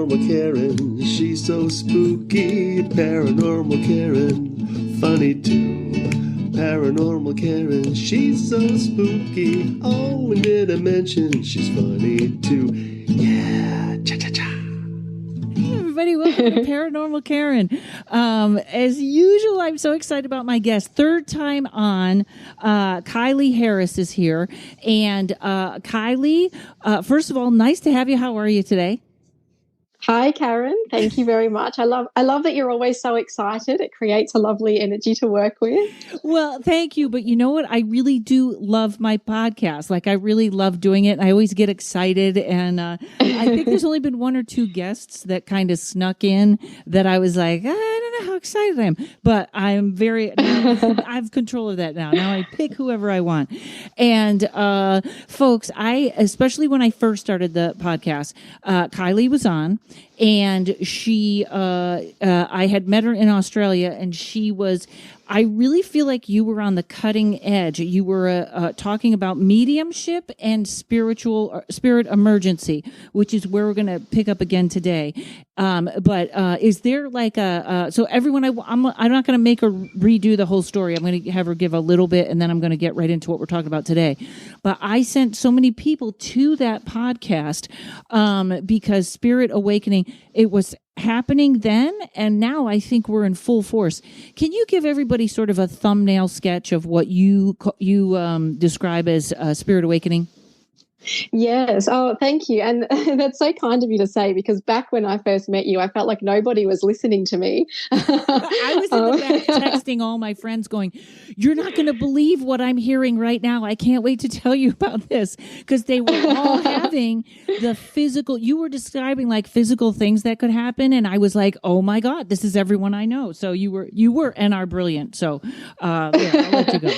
Paranormal Karen, she's so spooky. Paranormal Karen, funny too. Paranormal Karen, she's so spooky. Oh, and did I mention she's funny too? Yeah, cha-cha-cha. Hey everybody, welcome to Paranormal Karen. As usual, I'm so excited about my guest. Third time on, Kylie Harris is here. And Kylie, first of all, nice to have you. How are you today? Hi, Karen. Thank you very much. I love that you're always so excited. It creates a lovely energy to work with. Well, thank you. But you know what? I really do love my podcast. Like, I really love doing it. I always get excited. And I think there's only been one or two guests that kind of snuck in that I was like, I don't know how excited I am. But I'm I have control of that now. Now I pick whoever I want. And folks, especially when I first started the podcast, Kylie was on. And she, I had met her in Australia, and I really feel like you were on the cutting edge. You were talking about mediumship and spirit emergency, which is where we're going to pick up again today. But is there like so everyone, I'm not going to make her redo the whole story. I'm going to have her give a little bit, and then I'm going to get right into what we're talking about today. But I sent so many people to that podcast because Spirit Awakening, it was happening then, and now I think we're in full force. Can you give everybody sort of a thumbnail sketch of what you describe as Spirit Awakening? Yes. Oh, thank you. And that's so kind of you to say, because back when I first met you, I felt like nobody was listening to me. I was in the back texting all my friends going, you're not going to believe what I'm hearing right now. I can't wait to tell you about this, because they were all having the physical, you were describing like physical things that could happen. And I was like, oh my God, this is everyone I know. So you were and are brilliant. So I'll let you go.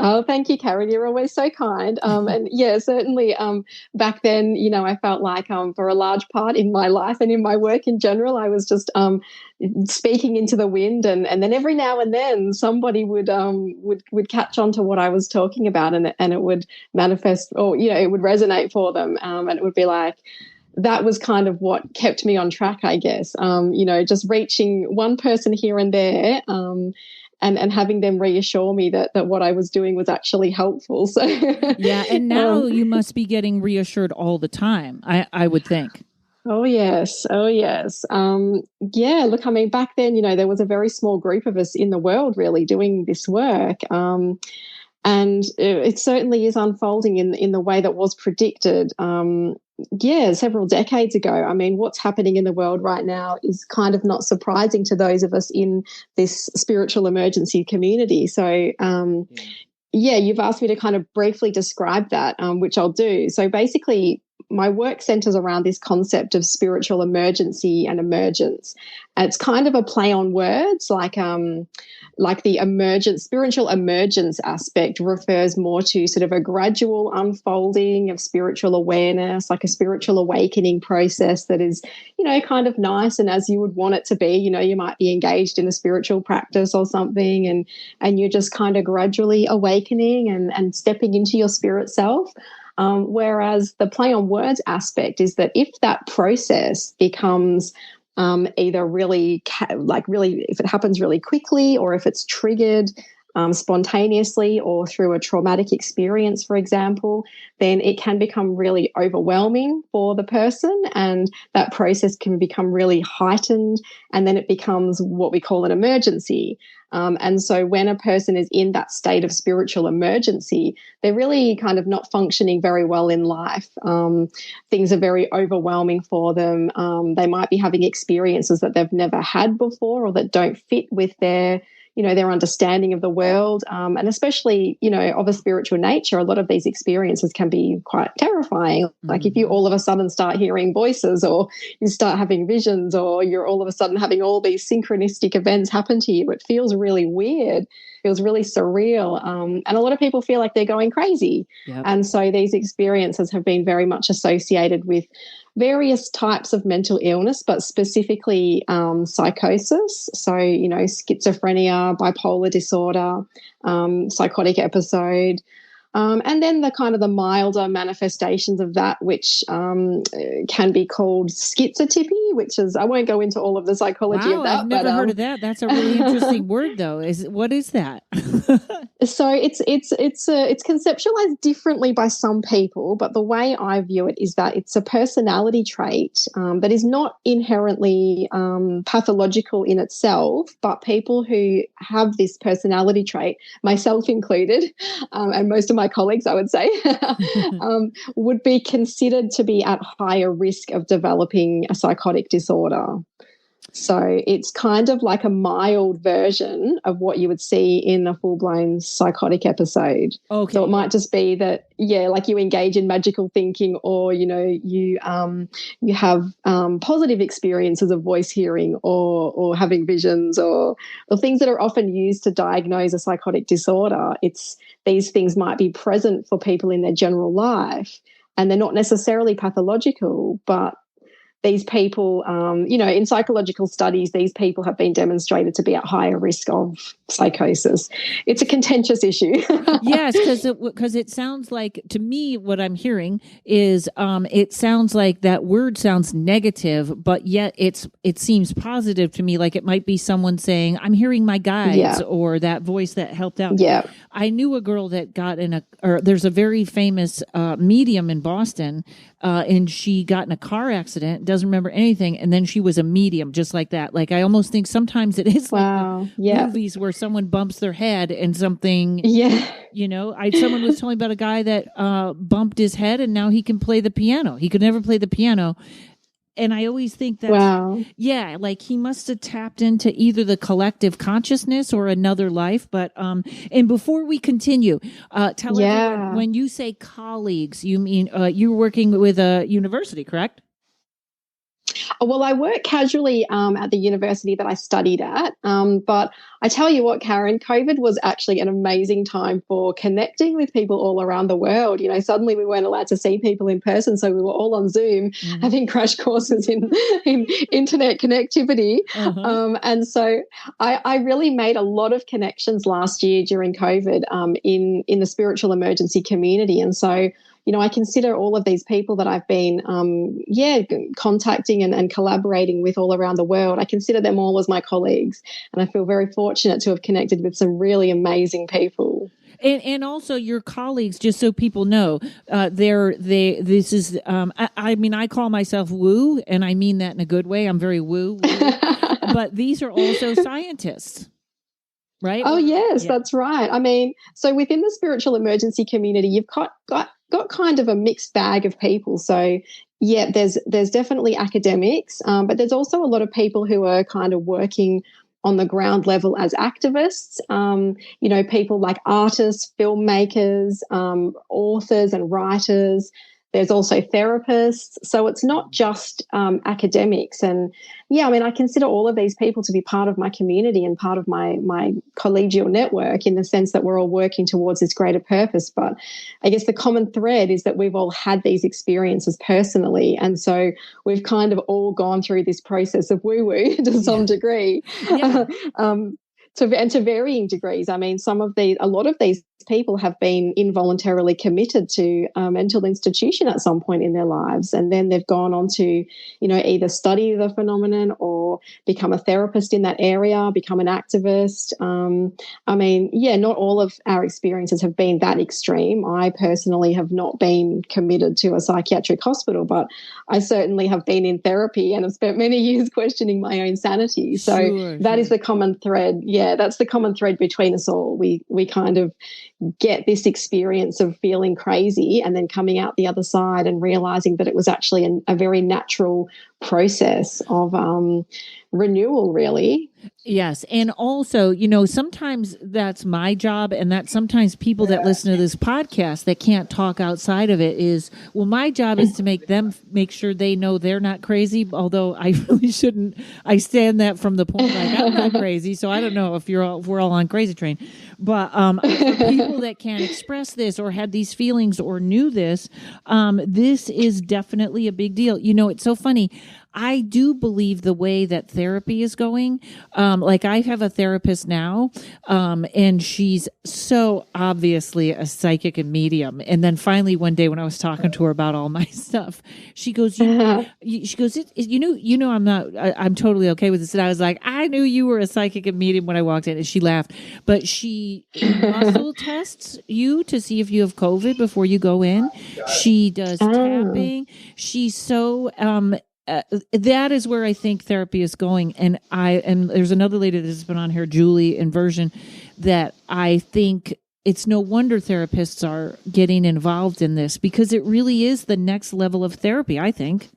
Oh, thank you, Karen. You're always so kind. And yeah, certainly back then, I felt like for a large part in my life and in my work in general, I was just speaking into the wind, and then every now and then somebody would catch on to what I was talking about, and it would manifest, or it would resonate for them, and it would be like, that was kind of what kept me on track, I guess. Just reaching one person here and there. And having them reassure me that what I was doing was actually helpful. So yeah, and now you must be getting reassured all the time, I would think. Oh, yes. Yeah, look, I mean, back then, there was a very small group of us in the world really doing this work. And it certainly is unfolding in the way that was predicted. Several decades ago. I mean, what's happening in the world right now is kind of not surprising to those of us in this spiritual emergency community. So, you've asked me to kind of briefly describe that, which I'll do. So basically, my work centers around this concept of spiritual emergency and emergence. It's kind of a play on words, like the spiritual emergence aspect refers more to sort of a gradual unfolding of spiritual awareness, like a spiritual awakening process that is, kind of nice and as you would want it to be. You might be engaged in a spiritual practice or something, and you're just kind of gradually awakening and stepping into your spirit self. Whereas the play on words aspect is that if that process becomes either really, if it happens really quickly, or if it's triggered spontaneously or through a traumatic experience, for example, then it can become really overwhelming for the person, and that process can become really heightened, and then it becomes what we call an emergency. And so when a person is in that state of spiritual emergency, they're really kind of not functioning very well in life. Things are very overwhelming for them. They might be having experiences that they've never had before, or that don't fit with their understanding of the world, and especially, of a spiritual nature. A lot of these experiences can be quite terrifying. Mm-hmm. Like if you all of a sudden start hearing voices, or you start having visions, or you're all of a sudden having all these synchronistic events happen to you, it feels really weird. It feels really surreal. And a lot of people feel like they're going crazy. Yep. And so these experiences have been very much associated with various types of mental illness, but specifically psychosis. So, schizophrenia, bipolar disorder, psychotic episode, And then the kind of the milder manifestations of that, which can be called schizotypy, which is, I won't go into all of the psychology of that. I've never heard of that. That's a really interesting word, though. What is that? So it's conceptualized differently by some people, but the way I view it is that it's a personality trait that is not inherently pathological in itself, but people who have this personality trait, myself included, and most of my colleagues, I would say, would be considered to be at higher risk of developing a psychotic disorder. So it's kind of like a mild version of what you would see in a full-blown psychotic episode. Okay. So it might just be that, like you engage in magical thinking, or, you have positive experiences of voice hearing or having visions or things that are often used to diagnose a psychotic disorder. These things might be present for people in their general life, and they're not necessarily pathological, but these people, in psychological studies, these people have been demonstrated to be at higher risk of psychosis. It's a contentious issue. Yes, because it sounds like, to me, what I'm hearing is it sounds like that word sounds negative, but yet it seems positive to me. Like it might be someone saying, "I'm hearing my guides," or that voice that helped out. Yeah. I knew a girl that there's a very famous medium in Boston, and she got in a car accident, doesn't remember anything, and then she was a medium just like that. Like I almost think sometimes it is like movies where someone bumps their head and something. Yeah. Someone was telling me about a guy that bumped his head and now he can play the piano. He could never play the piano. And I always think that, like he must have tapped into either the collective consciousness or another life. But, and before we continue, tell everyone, when you say colleagues, you mean you're working with a university, correct? Well, I work casually at the university that I studied at, but I tell you what, Karen, COVID was actually an amazing time for connecting with people all around the world. Suddenly we weren't allowed to see people in person, so we were all on Zoom having crash courses in internet connectivity. And so I really made a lot of connections last year during COVID in the spiritual emergency community. And so I consider all of these people that I've been, contacting and collaborating with all around the world, I consider them all as my colleagues. And I feel very fortunate to have connected with some really amazing people. And also your colleagues, just so people know, I call myself woo, and I mean that in a good way. I'm very woo. But these are also scientists. Right? Oh, yes, that's right. I mean, so within the spiritual emergency community, you've got kind of a mixed bag of people. So, there's definitely academics, but there's also a lot of people who are kind of working on the ground level as activists, people like artists, filmmakers, authors and writers. There's also therapists. So it's not just academics. And I consider all of these people to be part of my community and part of my collegial network, in the sense that we're all working towards this greater purpose. But I guess the common thread is that we've all had these experiences personally. And so we've kind of all gone through this process of woo-woo to some degree. To varying degrees. I mean, a lot of these people have been involuntarily committed to a mental institution at some point in their lives, and then they've gone on to, either study the phenomenon or become a therapist in that area, become an activist. Not all of our experiences have been that extreme. I personally have not been committed to a psychiatric hospital, but I certainly have been in therapy and have spent many years questioning my own sanity. So that is the common thread. Yeah, that's the common thread between us all. We kind of get this experience of feeling crazy and then coming out the other side and realizing that it was actually a very natural process of renewal, really. Yes. And also, sometimes that's my job, and that sometimes people that listen to this podcast that can't talk outside of it is, my job is to make sure they know they're not crazy, although I really shouldn't. I stand that from the point like I'm not crazy, so I don't know if we're all on crazy train. But for people that can't express this or had these feelings or knew this, this is definitely a big deal. It's so funny. I do believe the way that therapy is going, like I have a therapist now, and she's so obviously a psychic and medium. And then finally one day when I was talking to her about all my stuff, she goes, she goes, I'm totally okay with this. And I was like, I knew you were a psychic and medium when I walked in. And she laughed, but she muscle tests you to see if you have COVID before you go in. She does tapping. She's so, that is where I think therapy is going. And there's another lady that has been on here, Julie Inversion, that I think it's no wonder therapists are getting involved in this, because it really is the next level of therapy, I think.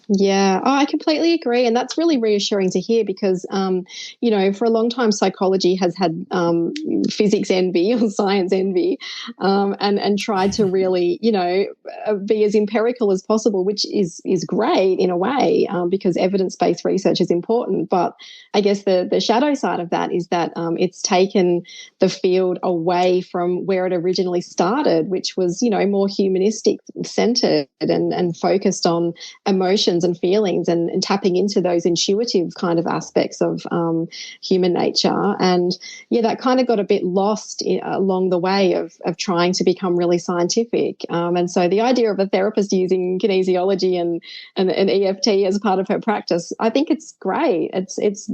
Yeah, I completely agree. And that's really reassuring to hear because, for a long time, psychology has had physics envy or science envy and tried to really, be as empirical as possible, which is great in a way because evidence-based research is important. But I guess the shadow side of that is that it's taken the field away from where it originally started, which was, more humanistic centered and focused on emotions and feelings and tapping into those intuitive kind of aspects of human nature. And that kind of got a bit lost along the way of trying to become really scientific. And so the idea of a therapist using kinesiology and EFT as part of her practice, I think it's great. It's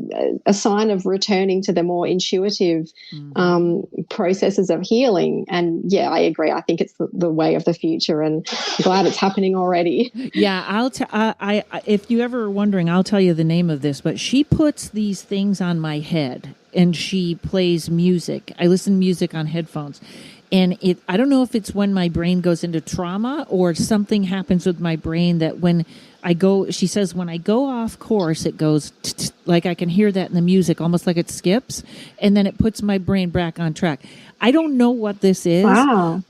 a sign of returning to the more intuitive processes of healing. And I agree. I think it's the way of the future, and I'm glad it's happening already. Yeah, if you ever are wondering, I'll tell you the name of this, but she puts these things on my head and she plays music. I listen to music on headphones. And I don't know if it's when my brain goes into trauma or something happens with my brain that when she says, when I go off course, it goes like I can hear that in the music, almost like it skips. And then it puts my brain back on track. I don't know what this is,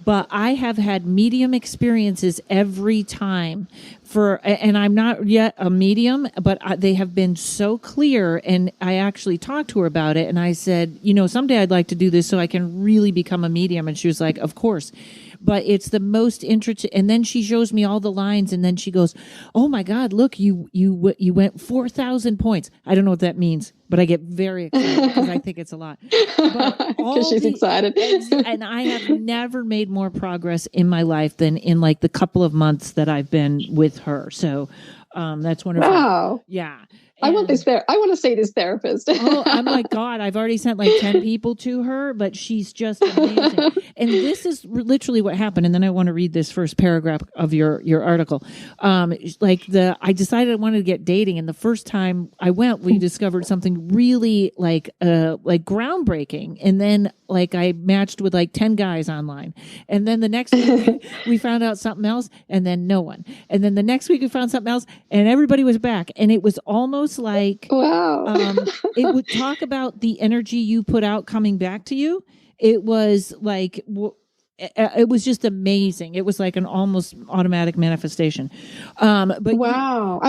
but I have had medium experiences every time and I'm not yet a medium, but they have been so clear. And I actually talked to her about it. And I said, someday I'd like to do this so I can really become a medium. And she was like, of course. But it's the most interesting. And then she shows me all the lines, and then she goes, "Oh my God, look, you went 4,000 points." I don't know what that means, but I get very excited because I think it's a lot. Because she's excited. And I have never made more progress in my life than in like the couple of months that I've been with her. So that's wonderful. Wow. Yeah. I want to see this therapist. I'm like, God, I've already sent like 10 people to her, but she's just amazing. And this is literally what happened. And then I want to read this first paragraph of your article. I decided I wanted to get dating. And the first time I went, we discovered something really like groundbreaking. And then I matched with like 10 guys online. And then the next week we found out something else, and then no one. And then the next week we found something else, and everybody was back. And it was almost like, wow. It would talk about the energy you put out coming back to you. It was like, it was just amazing. It was like an almost automatic manifestation. But wow.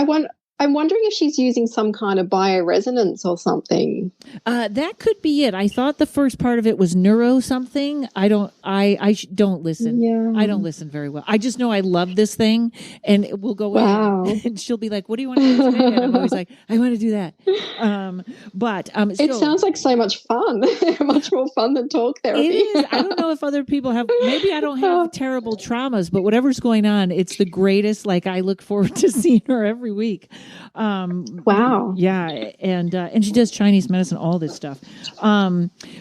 I'm wondering if she's using some kind of bioresonance or something. That could be it. I thought the first part of it was neuro something. I don't listen. Yeah. I don't listen very well. I just know I love this thing, and we'll go in, and she'll be like, "What do you want to do today?" And I'm always like, "I want to do that." It sounds like so much fun. Much more fun than talk therapy. It is. I don't know if other people have. Maybe I don't have terrible traumas, but whatever's going on, it's the greatest. Like I look forward to seeing her every week. Wow. Yeah. And she does Chinese medicine, all this stuff.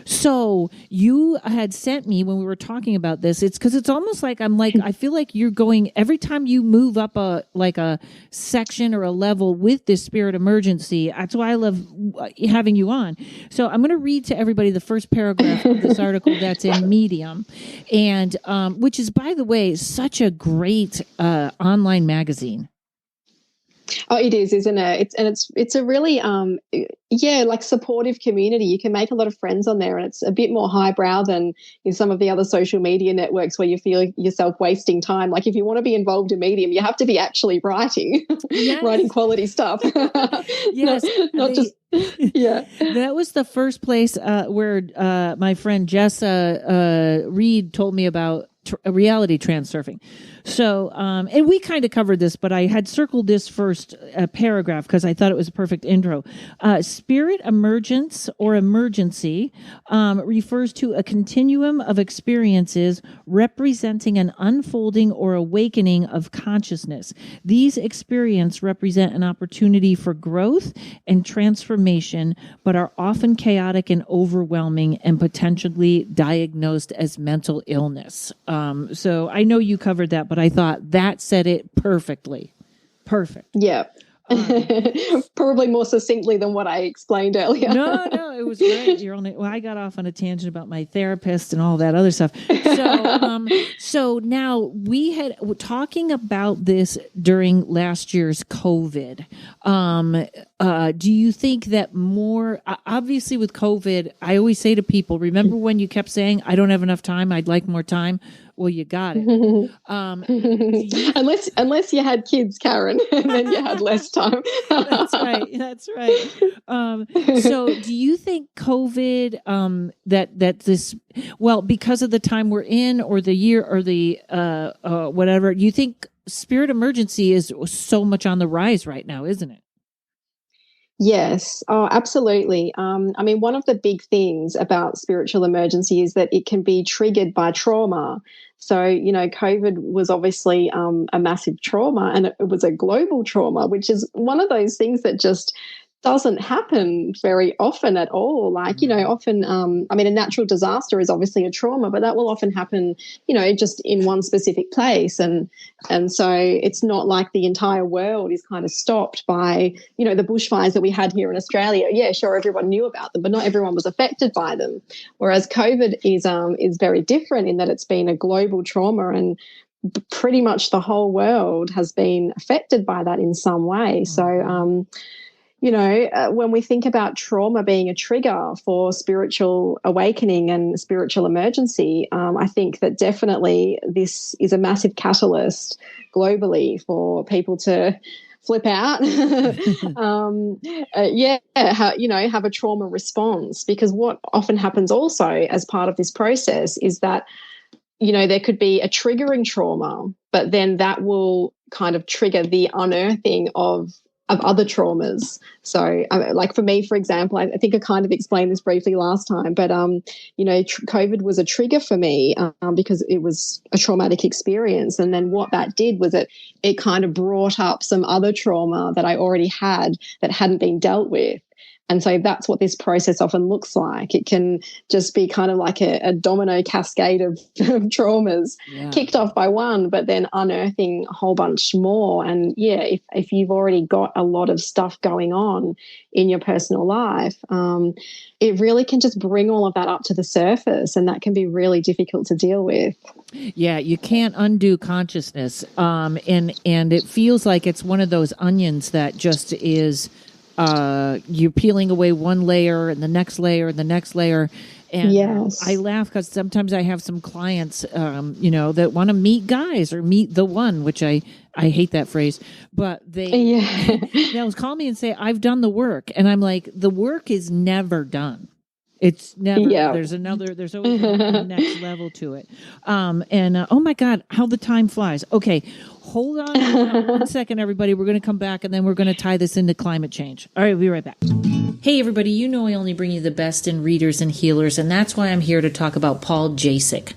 So you had sent me when we were talking about this, it's because it's almost like I feel like you're going every time you move up a section or a level with this spirit emergency. That's why I love having you on. So I'm going to read to everybody the first paragraph of this article that's in Medium, and which is, by the way, such a great online magazine. Oh, it is, isn't it? It's a really like supportive community. You can make a lot of friends on there, and it's a bit more highbrow than in some of the other social media networks where you feel yourself wasting time. Like if you want to be involved in Medium, you have to be actually writing, yes. writing quality stuff. Yes, not just. Yeah, that was the first place where my friend Jessa Reed told me about reality transurfing. So, and we kind of covered this, but I had circled this first paragraph because I thought it was a perfect intro. Spirit emergence or emergency refers to a continuum of experiences representing an unfolding or awakening of consciousness. These experiences represent an opportunity for growth and transformation, but are often chaotic and overwhelming and potentially diagnosed as mental illness. So I know you covered that, but I thought that said it perfectly. Perfect. Yeah. Probably more succinctly than what I explained earlier. No, it was great. I got off on a tangent about my therapist and all that other stuff. So now we had talking about this during last year's COVID. Do you think that more, obviously with COVID, I always say to people, remember when you kept saying, I don't have enough time, I'd like more time? Well, you got it. Unless you had kids, Karen, and then you had less time. That's right. So do you think COVID, that this, well, because of the time we're in or the year or the whatever, you think spirit emergency is so much on the rise right now, isn't it? Yes. Oh, absolutely. I mean, one of the big things about spiritual emergency is that it can be triggered by trauma. So, COVID was obviously a massive trauma, and it was a global trauma, which is one of those things that just doesn't happen very often at all. Like, often, a natural disaster is obviously a trauma, but that will often happen, just in one specific place. And so it's not like the entire world is kind of stopped by, the bushfires that we had here in Australia. Yeah, sure, everyone knew about them, but not everyone was affected by them. Whereas COVID is very different in that it's been a global trauma, and pretty much the whole world has been affected by that in some way. So, when we think about trauma being a trigger for spiritual awakening and spiritual emergency, I think that definitely this is a massive catalyst globally for people to flip out, have a trauma response. Because what often happens also as part of this process is that, there could be a triggering trauma, but then that will kind of trigger the unearthing of other traumas. So like for me, for example, I think I kind of explained this briefly last time, but, COVID was a trigger for me because it was a traumatic experience. And then what that did was it kind of brought up some other trauma that I already had that hadn't been dealt with. And so that's what this process often looks like. It can just be kind of like a domino cascade of traumas kicked off by one, but then unearthing a whole bunch more. And if you've already got a lot of stuff going on in your personal life, it really can just bring all of that up to the surface, and that can be really difficult to deal with. Yeah, you can't undo consciousness. And it feels like it's one of those onions that just is you're peeling away one layer and the next layer and the next layer. And yes. I laugh because sometimes I have some clients, that want to meet guys or meet the one, which I hate that phrase, but they'll call me and say, I've done the work. And I'm like, the work is never done. It's never, there's always a next level to it. Oh my God, how the time flies. Okay. Hold on 1 second, everybody. We're going to come back and then we're going to tie this into climate change. All right, we'll be right back. Hey, everybody, I only bring you the best in readers and healers, and that's why I'm here to talk about Paul Jasek.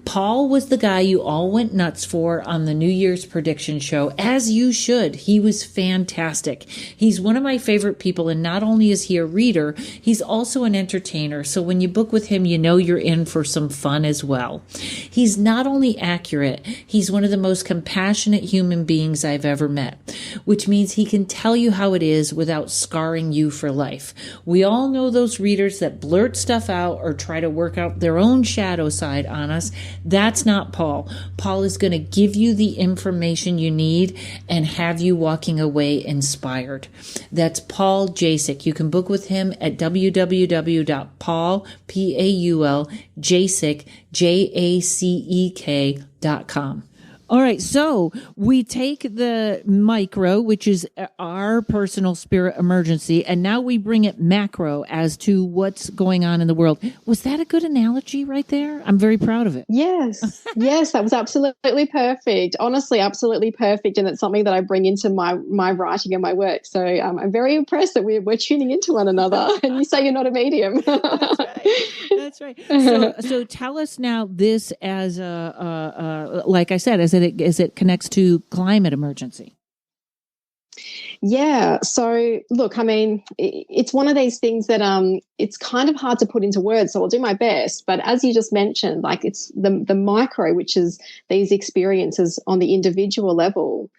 Paul was the guy you all went nuts for on the New Year's prediction show, as you should. He was fantastic. He's one of my favorite people, and not only is he a reader, he's also an entertainer, so when you book with him, you're in for some fun as well. He's not only accurate, he's one of the most compassionate human beings I've ever met, which means he can tell you how it is without scarring you for life. We all know those readers that blurt stuff out or try to work out their own shadow side on us. That's not Paul. Paul is going to give you the information you need and have you walking away inspired. That's Paul Jasek. You can book with him at www.paul.com. All right, so we take the micro, which is our personal spirit emergency, and now we bring it macro as to what's going on in the world. Was that a good analogy right there? I'm very proud of it. Yes, yes, that was absolutely perfect. Honestly, absolutely perfect, and it's something that I bring into my writing and my work. So I'm very impressed that we're tuning into one another. And you say you're not a medium. That's right. That's right. So tell us now this as like I said, as it connects to climate emergency. Yeah. So look, I mean, it's one of these things that it's kind of hard to put into words. So I'll do my best. But as you just mentioned, like it's the micro, which is these experiences on the individual level.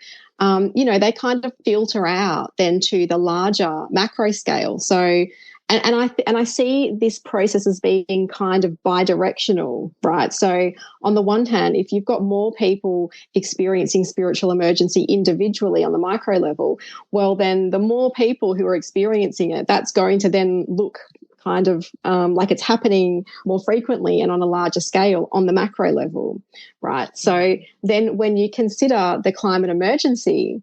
They kind of filter out then to the larger macro scale. So. And I see this process as being kind of bidirectional, right? So on the one hand, if you've got more people experiencing spiritual emergency individually on the micro level, well, then the more people who are experiencing it, that's going to then look kind of like it's happening more frequently and on a larger scale on the macro level, right? So then when you consider the climate emergency,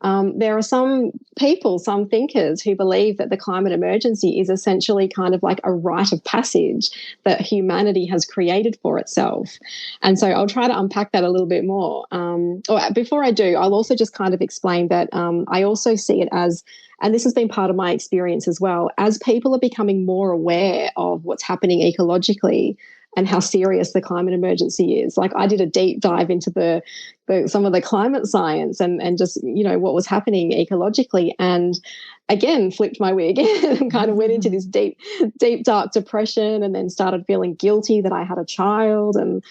there are some people, some thinkers who believe that the climate emergency is essentially kind of like a rite of passage that humanity has created for itself. And so I'll try to unpack that a little bit more. Before I do, I'll also just kind of explain that I also see it as, and this has been part of my experience as well, as people are becoming more aware of what's happening ecologically and how serious the climate emergency is. Like I did a deep dive into some of the climate science and just, what was happening ecologically, and again, flipped my wig and kind of went into this deep, dark depression, and then started feeling guilty that I had a child and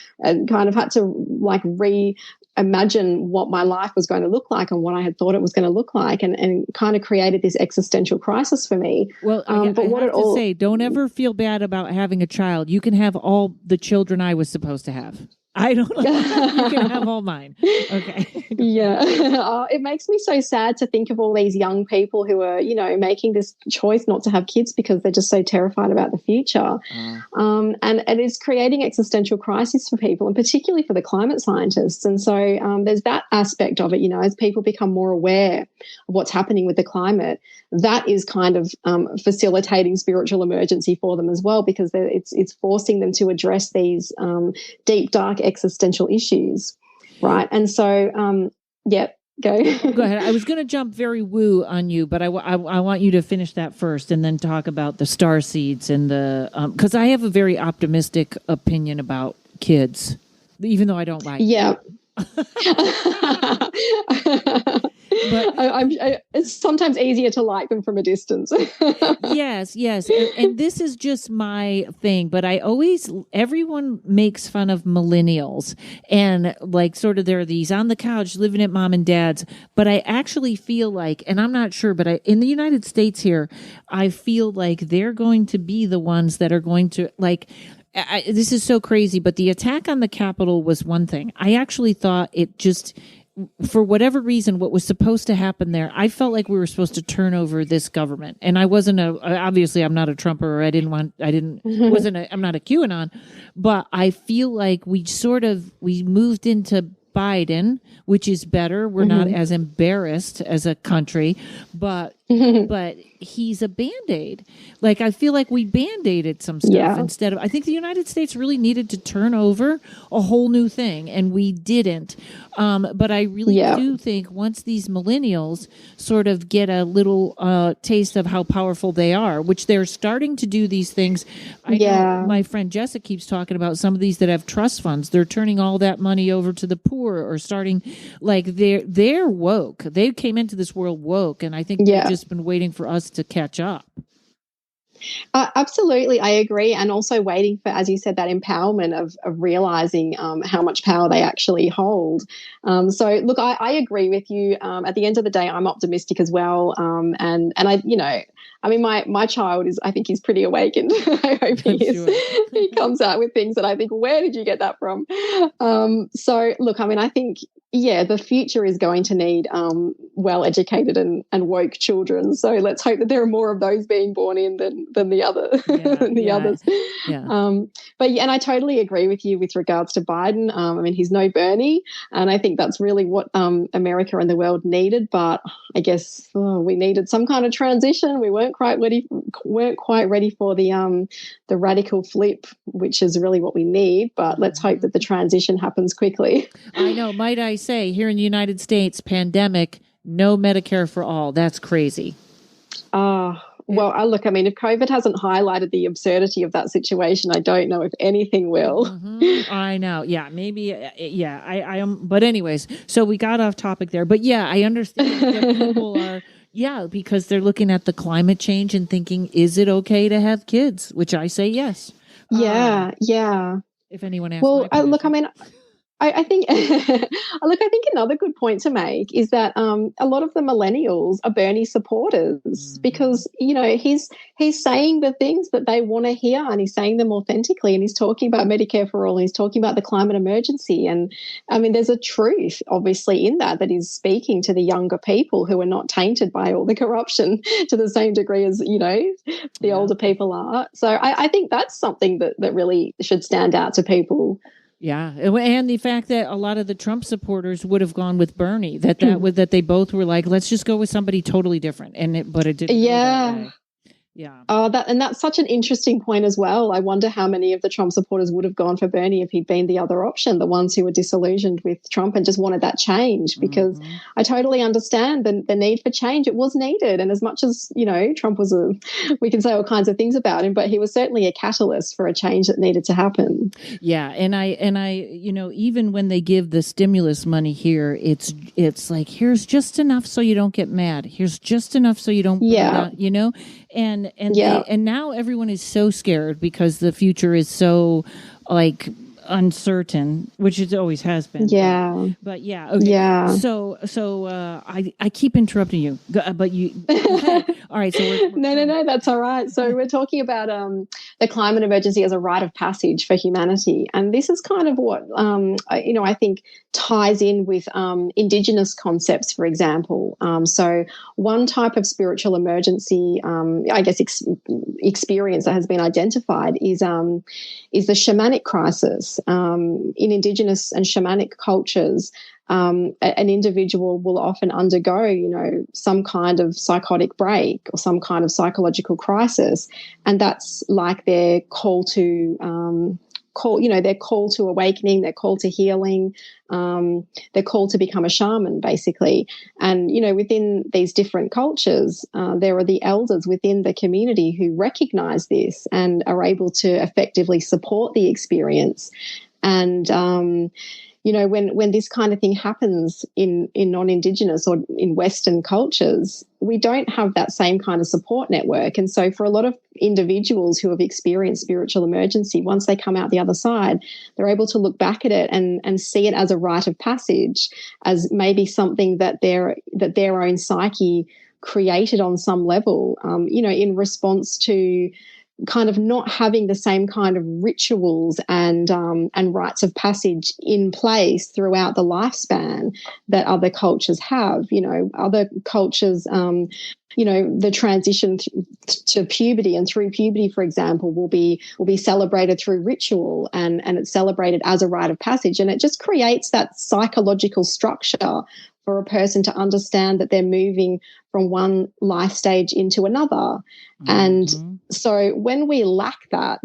kind of had to like reimagine what my life was going to look like and what I had thought it was going to look like, and kind of created this existential crisis for me. Well, I have to say, don't ever feel bad about having a child. You can have all the children I was supposed to have. I don't know. You can have all mine. Okay. Yeah. It makes me so sad to think of all these young people who are, making this choice not to have kids because they're just so terrified about the future. And it is creating existential crisis for people, and particularly for the climate scientists. And so there's that aspect of it, as people become more aware of what's happening with the climate, that is kind of facilitating spiritual emergency for them as well, because it's forcing them to address these deep, dark existential issues, right? And so, go. Go ahead. I was going to jump very woo on you, but I want you to finish that first and then talk about the star seeds and because I have a very optimistic opinion about kids, even though I don't like them. But it's sometimes easier to like them from a distance. Yes. And this is just my thing, but everyone makes fun of millennials and like sort of they're these on the couch living at mom and dad's. But I actually feel like, and I'm not sure, but in the United States here, I feel like they're going to be the ones that are going to this is so crazy, but the attack on the Capitol was one thing. I actually thought it just, for whatever reason, what was supposed to happen there, I felt like we were supposed to turn over this government. And I wasn't obviously I'm not a Trumper, or I'm not a QAnon, but I feel like we moved into Biden, which is better. We're not as embarrassed as a country, but he's a Band-Aid. Like, I feel like we Band-Aided some stuff instead of, I think the United States really needed to turn over a whole new thing, and we didn't. But I really do think once these millennials sort of get a little taste of how powerful they are, which they're starting to do these things. I know my friend Jessica keeps talking about some of these that have trust funds. They're turning all that money over to the poor, or starting, like, they're woke. They came into this world woke, and I think they've just been waiting for us to catch up. Absolutely, I agree, and also waiting for, as you said, that empowerment of realizing how much power they actually hold. So, look, I agree with you. At the end of the day, I'm optimistic as well, and I mean, my child is, I think he's pretty awakened. I hope he is. Sure. He comes out with things that I think, where did you get that from? So look, I mean, I think, yeah, the future is going to need well-educated and woke children. So let's hope that there are more of those being born in than the other others. Yeah. But yeah, and I totally agree with you with regards to Biden. I mean, he's no Bernie, and I think that's really what America and the world needed. But I guess we needed some kind of transition. We weren't quite ready for the radical flip, which is really what we need. But let's hope that the transition happens quickly. I know. Might I say, here in the United States, pandemic, no Medicare for all. That's crazy. Well, look, I mean, if COVID hasn't highlighted the absurdity of that situation, I don't know if anything will. I know. Yeah, maybe. Yeah, I am. But anyways, so we got off topic there. But yeah, I understand that people are, because they're looking at the climate change and thinking, is it okay to have kids? Which I say yes. Yeah. If anyone asks. Well, look, I mean, I think, I think another good point to make is that a lot of the millennials are Bernie supporters because, he's saying the things that they want to hear and he's saying them authentically and he's talking about Medicare for all and he's talking about the climate emergency. And I mean, there's a truth obviously in that is speaking to the younger people who are not tainted by all the corruption to the same degree as, the older people are. So I think that's something that really should stand out to people. Yeah, and the fact that a lot of the Trump supporters would have gone with Bernie, that they both were like, let's just go with somebody totally different, but it didn't. Yeah. Yeah. That's such an interesting point as well. I wonder how many of the Trump supporters would have gone for Bernie if he'd been the other option, the ones who were disillusioned with Trump and just wanted that change, because I totally understand the need for change. It was needed. And as much as, Trump was we can say all kinds of things about him, but he was certainly a catalyst for a change that needed to happen. Yeah. And I, even when they give the stimulus money here, it's like, here's just enough so you don't get mad. Here's just enough so you don't, and now everyone is so scared because the future is so uncertain, which it always has been. Yeah. But yeah. Okay. Yeah. So I keep interrupting you, but you. All right. So no, that's all right. So we're talking about the climate emergency as a rite of passage for humanity, and this is kind of what I think ties in with Indigenous concepts, for example. So one type of spiritual emergency, experience that has been identified is the Shamanic Crisis. In Indigenous and Shamanic cultures, an individual will often undergo, some kind of psychotic break or some kind of psychological crisis, and that's like their call to their call to awakening, their call to healing, their call to become a shaman, basically. And, within these different cultures, there are the elders within the community who recognize this and are able to effectively support the experience. And, when this kind of thing happens in non-Indigenous or in Western cultures, we don't have that same kind of support network. And so for a lot of individuals who have experienced spiritual emergency, once they come out the other side, they're able to look back at it and see it as a rite of passage, as maybe something that their own psyche created on some level, in response to kind of not having the same kind of rituals and rites of passage in place throughout the lifespan that other cultures have. Other cultures, the transition to puberty and through puberty, for example, will be celebrated through ritual and it's celebrated as a rite of passage, and it just creates that psychological structure for a person to understand that they're moving from one life stage into another. And so when we lack that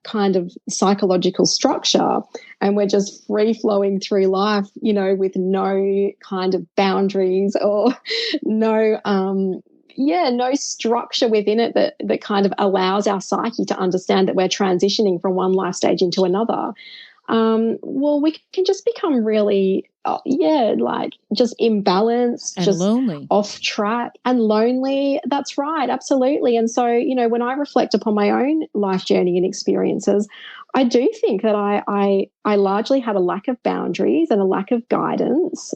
kind of psychological structure and we're just free flowing through life, with no kind of boundaries or no structure within it that kind of allows our psyche to understand that we're transitioning from one life stage into another, we can just become really, just imbalanced, and just lonely, off track and lonely. That's right. Absolutely. And so, when I reflect upon my own life journey and experiences, I do think that I largely had a lack of boundaries and a lack of guidance.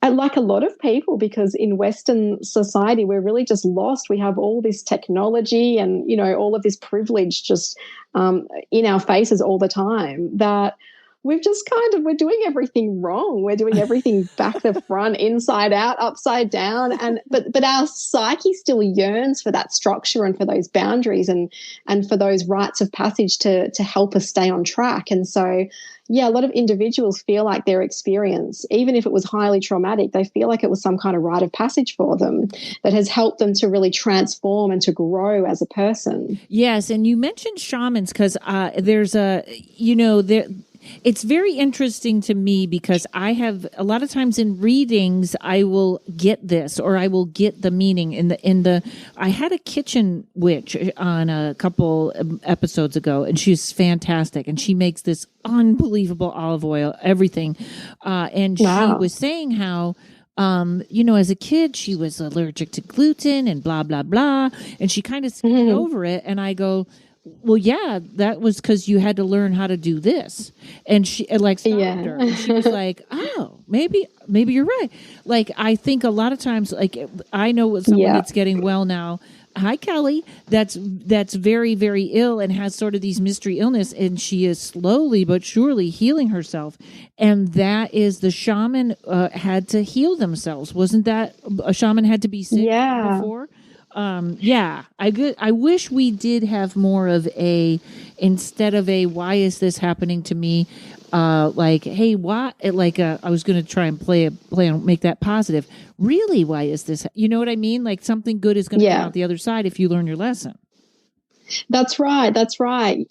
And like a lot of people, because in Western society, we're really just lost. We have all this technology and, all of this privilege just in our faces all the time that we've just we're doing everything wrong. We're doing everything back to front, inside out, upside down. But our psyche still yearns for that structure and for those boundaries and for those rites of passage to help us stay on track. And so, yeah, a lot of individuals feel like their experience, even if it was highly traumatic, they feel like it was some kind of rite of passage for them that has helped them to really transform and to grow as a person. Yes, and you mentioned shamans because there's it's very interesting to me because I have a lot of times in readings I will get this or I will get the meaning I had a kitchen witch on a couple episodes ago and she's fantastic and she makes this unbelievable olive oil, everything. And wow. She was saying how as a kid, she was allergic to gluten and blah, blah, blah. And she kind of skipped over it. And I go, well, yeah, that was because you had to learn how to do this. And she stopped her. And she was like, oh, maybe you're right. Like, I think a lot of times, like, I know someone that's getting well now. Hi, Kelly. That's very, very ill and has sort of these mystery illness. And she is slowly but surely healing herself. And that is the shaman had to heal themselves. Wasn't that a shaman had to be sick before? I wish we did have more of instead of why is this happening to me? Like, hey, why? I was going to try and play and make that positive. Really, why is this? You know what I mean? Like something good is going to come out the other side if you learn your lesson. That's right.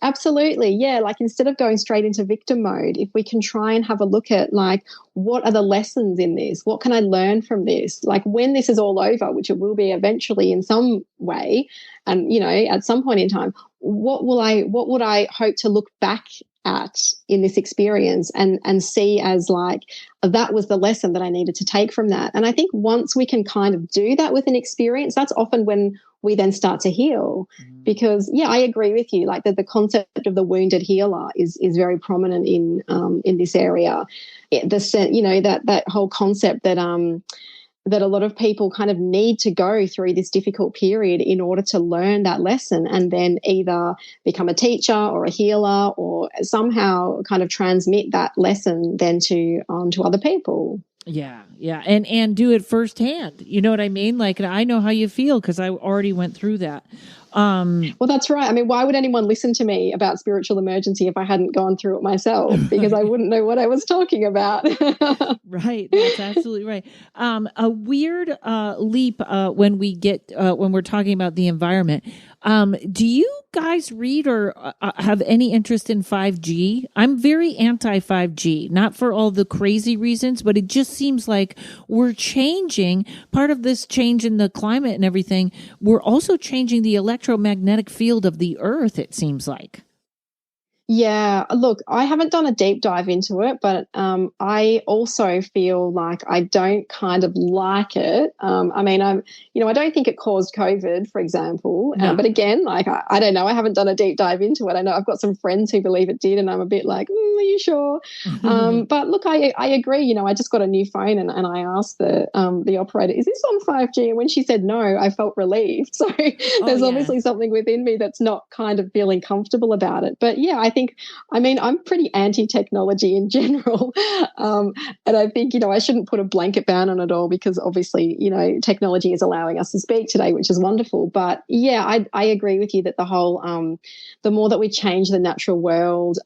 Absolutely. Yeah. Like instead of going straight into victim mode, if we can try and have a look at like, what are the lessons in this? What can I learn from this? Like when this is all over, which it will be eventually in some way, and, at some point in time, what would I hope to look back at in this experience and see as like, that was the lesson that I needed to take from that. And I think once we can kind of do that with an experience, that's often when we then start to heal. Because I agree with you. Like the concept of the wounded healer is very prominent in this area. That whole concept that a lot of people kind of need to go through this difficult period in order to learn that lesson and then either become a teacher or a healer or somehow kind of transmit that lesson then to other people. Yeah. And do it firsthand. You know what I mean? Like, I know how you feel because I already went through that. Well, that's right. I mean, why would anyone listen to me about spiritual emergency if I hadn't gone through it myself? Because I wouldn't know what I was talking about. Right. That's absolutely right. A weird leap when we're talking about the environment. Do you guys read or have any interest in 5G? I'm very anti 5G, not for all the crazy reasons, but it just seems like we're changing. Part of this change in the climate and everything, we're also changing the electromagnetic field of the earth, it seems like. Yeah, look, I haven't done a deep dive into it, but I also feel like I don't kind of like it. I mean, I don't think it caused COVID, for example. No. But again, like, I don't know. I haven't done a deep dive into it. I know I've got some friends who believe it did, and I'm a bit like, are you sure? But look, I agree. I just got a new phone, and I asked the operator, is this on 5G? And when she said no, I felt relieved. So there's obviously something within me that's not kind of feeling comfortable about it. But yeah, I'm pretty anti-technology in general. And I think, I shouldn't put a blanket ban on it all because obviously, technology is allowing us to speak today, which is wonderful. But yeah, I agree with you that the whole, the more that we change the natural world,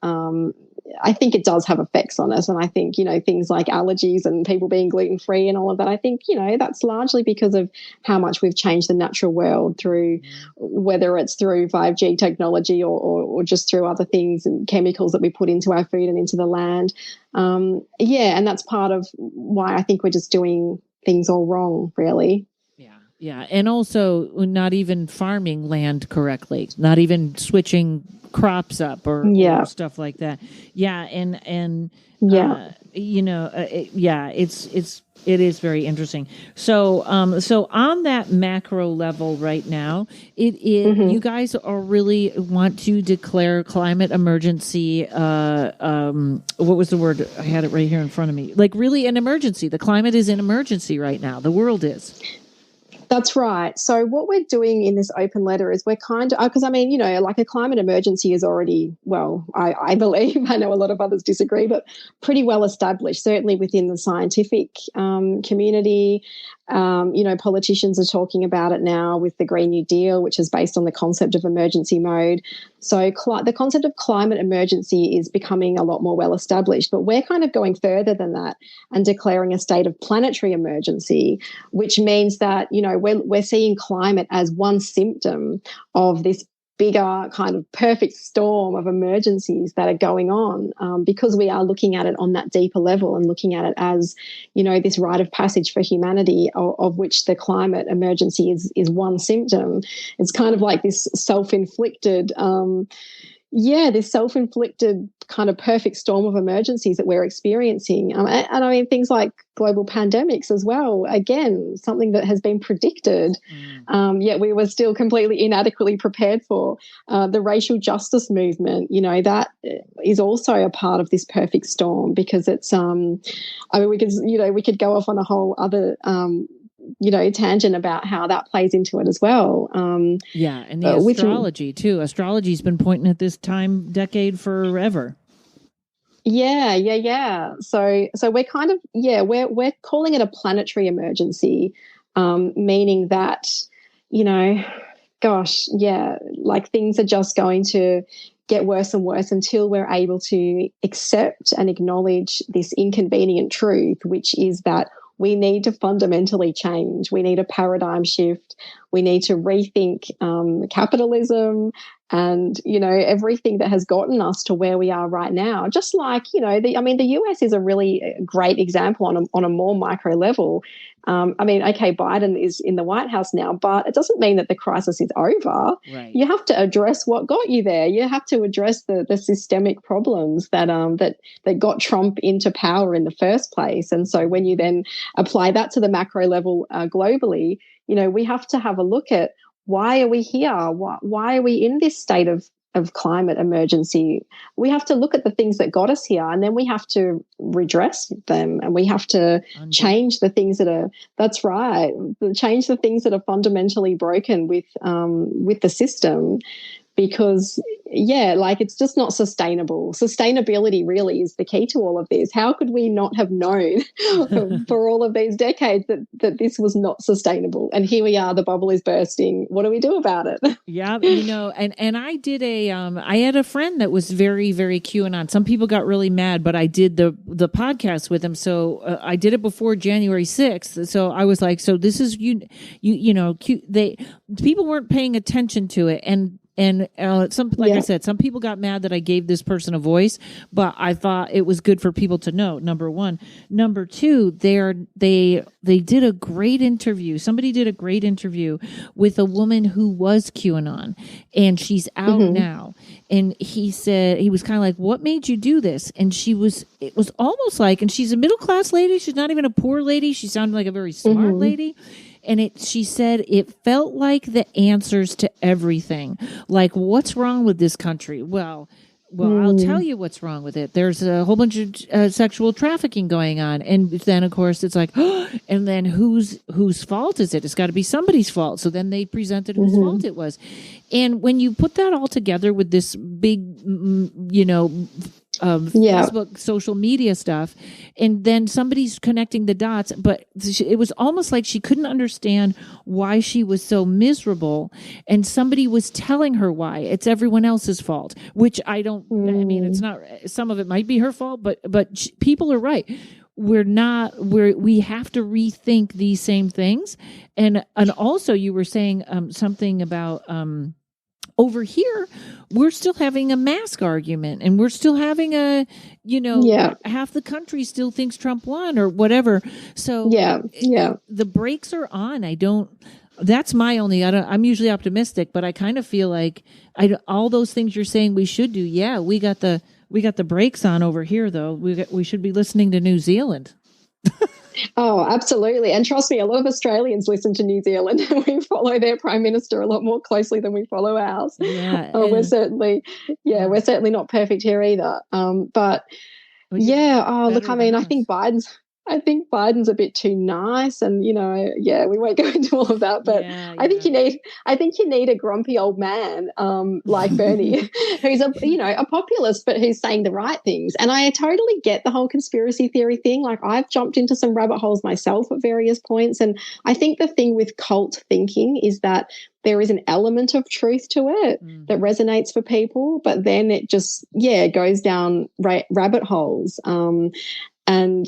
I think it does have effects on us. And I think, things like allergies and people being gluten-free and all of that, I think, that's largely because of how much we've changed the natural world through, whether it's through 5G technology or just through other things and chemicals that we put into our food and into the land. And that's part of why I think we're just doing things all wrong, really. Yeah, and also not even farming land correctly, not even switching crops up or stuff like that. Yeah, and it is very interesting. So so on that macro level right now, you guys are really want to declare climate emergency. What was the word? I had it right here in front of me. Like really an emergency. The climate is an emergency right now. The world is. That's right. So what we're doing in this open letter is we're kind of, because I mean, like a climate emergency is already, well, I believe, I know a lot of others disagree, but pretty well established, certainly within the scientific community. Politicians are talking about it now with the Green New Deal, which is based on the concept of emergency mode. So the concept of climate emergency is becoming a lot more well established, but we're kind of going further than that and declaring a state of planetary emergency, which means that, we're seeing climate as one symptom of this bigger kind of perfect storm of emergencies that are going on, because we are looking at it on that deeper level and looking at it as, this rite of passage for humanity of which the climate emergency is one symptom. It's kind of like this self-inflicted kind of perfect storm of emergencies that we're experiencing. And I mean, things like global pandemics as well, again, something that has been predicted, yet we were still completely inadequately prepared for. The racial justice movement, that is also a part of this perfect storm because it's, we could go off on a whole other tangent about how that plays into it as well. And the astrology too. Astrology's been pointing at this decade forever. Yeah. So we're kind of, we're calling it a planetary emergency, meaning that, like things are just going to get worse and worse until we're able to accept and acknowledge this inconvenient truth, which is that we need to fundamentally change. We need a paradigm shift. We need to rethink capitalism and, everything that has gotten us to where we are right now. Just like, the US is a really great example on a more micro level. Biden is in the White House now, but it doesn't mean that the crisis is over. Right. You have to address what got you there. You have to address the systemic problems that got Trump into power in the first place. And so when you then apply that to the macro level globally, we have to have a look at why are we here? Why are we in this state of climate emergency? We have to look at the things that got us here, and then we have to redress them, and we have to change the things that's right, change the things that are fundamentally broken with the system. Because, it's just not sustainable. Sustainability really is the key to all of this. How could we not have known for all of these decades that this was not sustainable? And here we are, the bubble is bursting. What do we do about it? Yeah, and I did I had a friend that was very, very QAnon. Some people got really mad, but I did the podcast with him. So I did it before January 6th. So I was like, so this is, people weren't paying attention to it. And I said, some people got mad that I gave this person a voice, but I thought it was good for people to know. Number one. Number two, they did a great interview. Somebody did a great interview with a woman who was QAnon, and she's out now. And he was kind of like, what made you do this? And it was almost like, and she's a middle-class lady. She's not even a poor lady. She sounded like a very smart lady. And she said it felt like the answers to everything. Like, what's wrong with this country? Well, I'll tell you what's wrong with it. There's a whole bunch of sexual trafficking going on. And then, of course, it's like, and then whose fault is it? It's got to be somebody's fault. So then they presented whose fault it was. And when you put that all together with this big, Facebook, social media stuff, and then somebody's connecting the dots, but it was almost like she couldn't understand why she was so miserable, and somebody was telling her why. It's everyone else's fault, which I don't, it's not, some of it might be her fault, but people are right. We have to rethink these same things. And also you were saying something about, over here, we're still having a mask argument, and we're still having half the country still thinks Trump won or whatever. So the brakes are on. That's my only. I'm usually optimistic, but I kind of feel like all those things you're saying we should do. Yeah, we got the brakes on over here, though. We should be listening to New Zealand. Oh, absolutely. And trust me, a lot of Australians listen to New Zealand. We follow their prime minister a lot more closely than we follow ours. Yeah, we're certainly not perfect here either. But yeah, look, I mean, I think Biden's a bit too nice, and we won't go into all of that. But I think you need a grumpy old man like Bernie, who's a populist, but who's saying the right things. And I totally get the whole conspiracy theory thing. Like, I've jumped into some rabbit holes myself at various points, and I think the thing with cult thinking is that there is an element of truth to it that resonates for people, but then it just goes down rabbit holes. And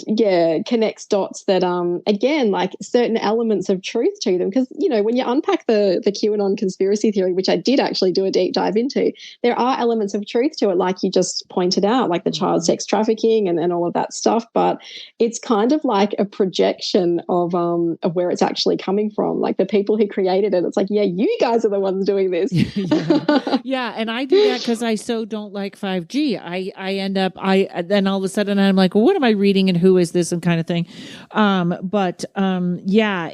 connects dots that, again, like certain elements of truth to them. Because, when you unpack the QAnon conspiracy theory, which I did actually do a deep dive into, there are elements of truth to it, like you just pointed out, like the child sex trafficking and all of that stuff. But it's kind of like a projection of where it's actually coming from. Like the people who created it, it's like, you guys are the ones doing this. Yeah, and I do that because I so don't like 5G. I end up, then all of a sudden I'm like, well, what am I reading and who is this and kind of thing.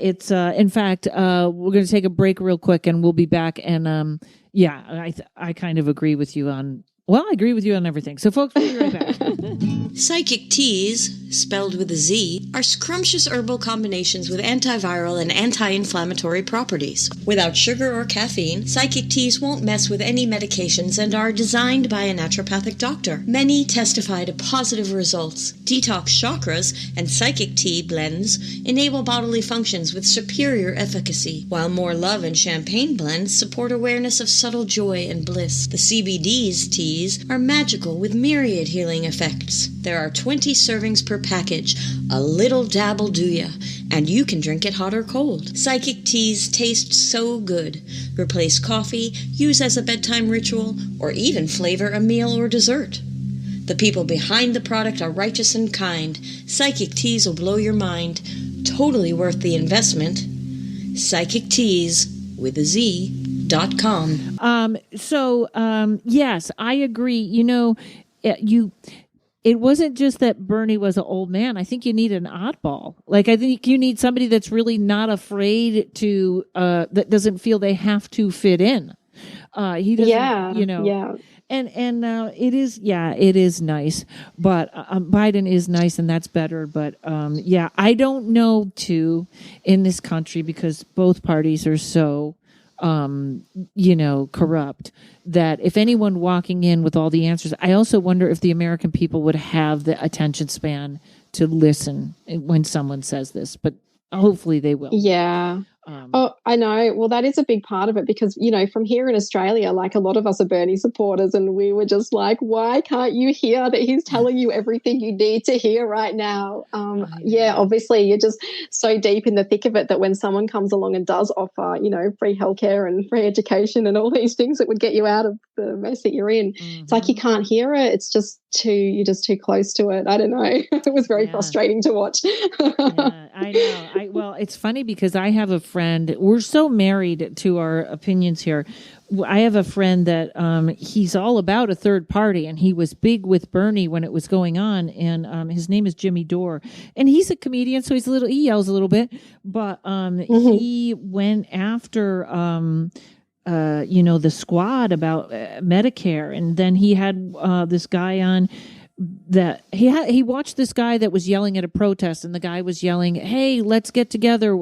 It's in fact, we're going to take a break real quick and we'll be back. And I kind of agree with you on, I agree with you on everything. So folks, we'll be right back. Psychic teas, spelled with a Z, are scrumptious herbal combinations with antiviral and anti-inflammatory properties. Without sugar or caffeine, psychic teas won't mess with any medications and are designed by a naturopathic doctor. Many testify to positive results. Detox chakras and psychic tea blends enable bodily functions with superior efficacy, while more love and champagne blends support awareness of subtle joy and bliss. The CBD's teas are magical with myriad healing effects. There are 20 servings per package. A little dabble do ya, and you can drink it hot or cold. Psychic teas taste so good. Replace coffee, use as a bedtime ritual, or even flavor a meal or dessert. The people behind the product are righteous and kind. Psychic teas will blow your mind. Totally worth the investment. Psychic teas with a Z.com. Yes, I agree. It wasn't just that Bernie was an old man. I think you need an oddball. Like, I think you need somebody that's really not afraid to, that doesn't feel they have to fit in. He doesn't, And it is nice, but Biden is nice, and that's better. But I don't know too in this country, because both parties are so corrupt, that if anyone walking in with all the answers, I also wonder if the American people would have the attention span to listen when someone says this, but hopefully they will. Yeah. I know. Well, that is a big part of it, because, from here in Australia, like, a lot of us are Bernie supporters, and we were just like, why can't you hear that he's telling you everything you need to hear right now? Obviously you're just so deep in the thick of it that when someone comes along and does offer, free healthcare and free education and all these things that would get you out of the mess that you're in, it's like you can't hear it. It's just you're just too close to it. I don't know. It was very frustrating to watch. I know. Well, it's funny because I have a friend. We're so married to our opinions here. I have a friend that he's all about a third party, and he was big with Bernie when it was going on. And his name is Jimmy Dore, and he's a comedian, so he yells a little bit, but he went after the squad about Medicare, and then he had this guy on that he watched this guy that was yelling at a protest, and the guy was yelling, "Hey, let's get together,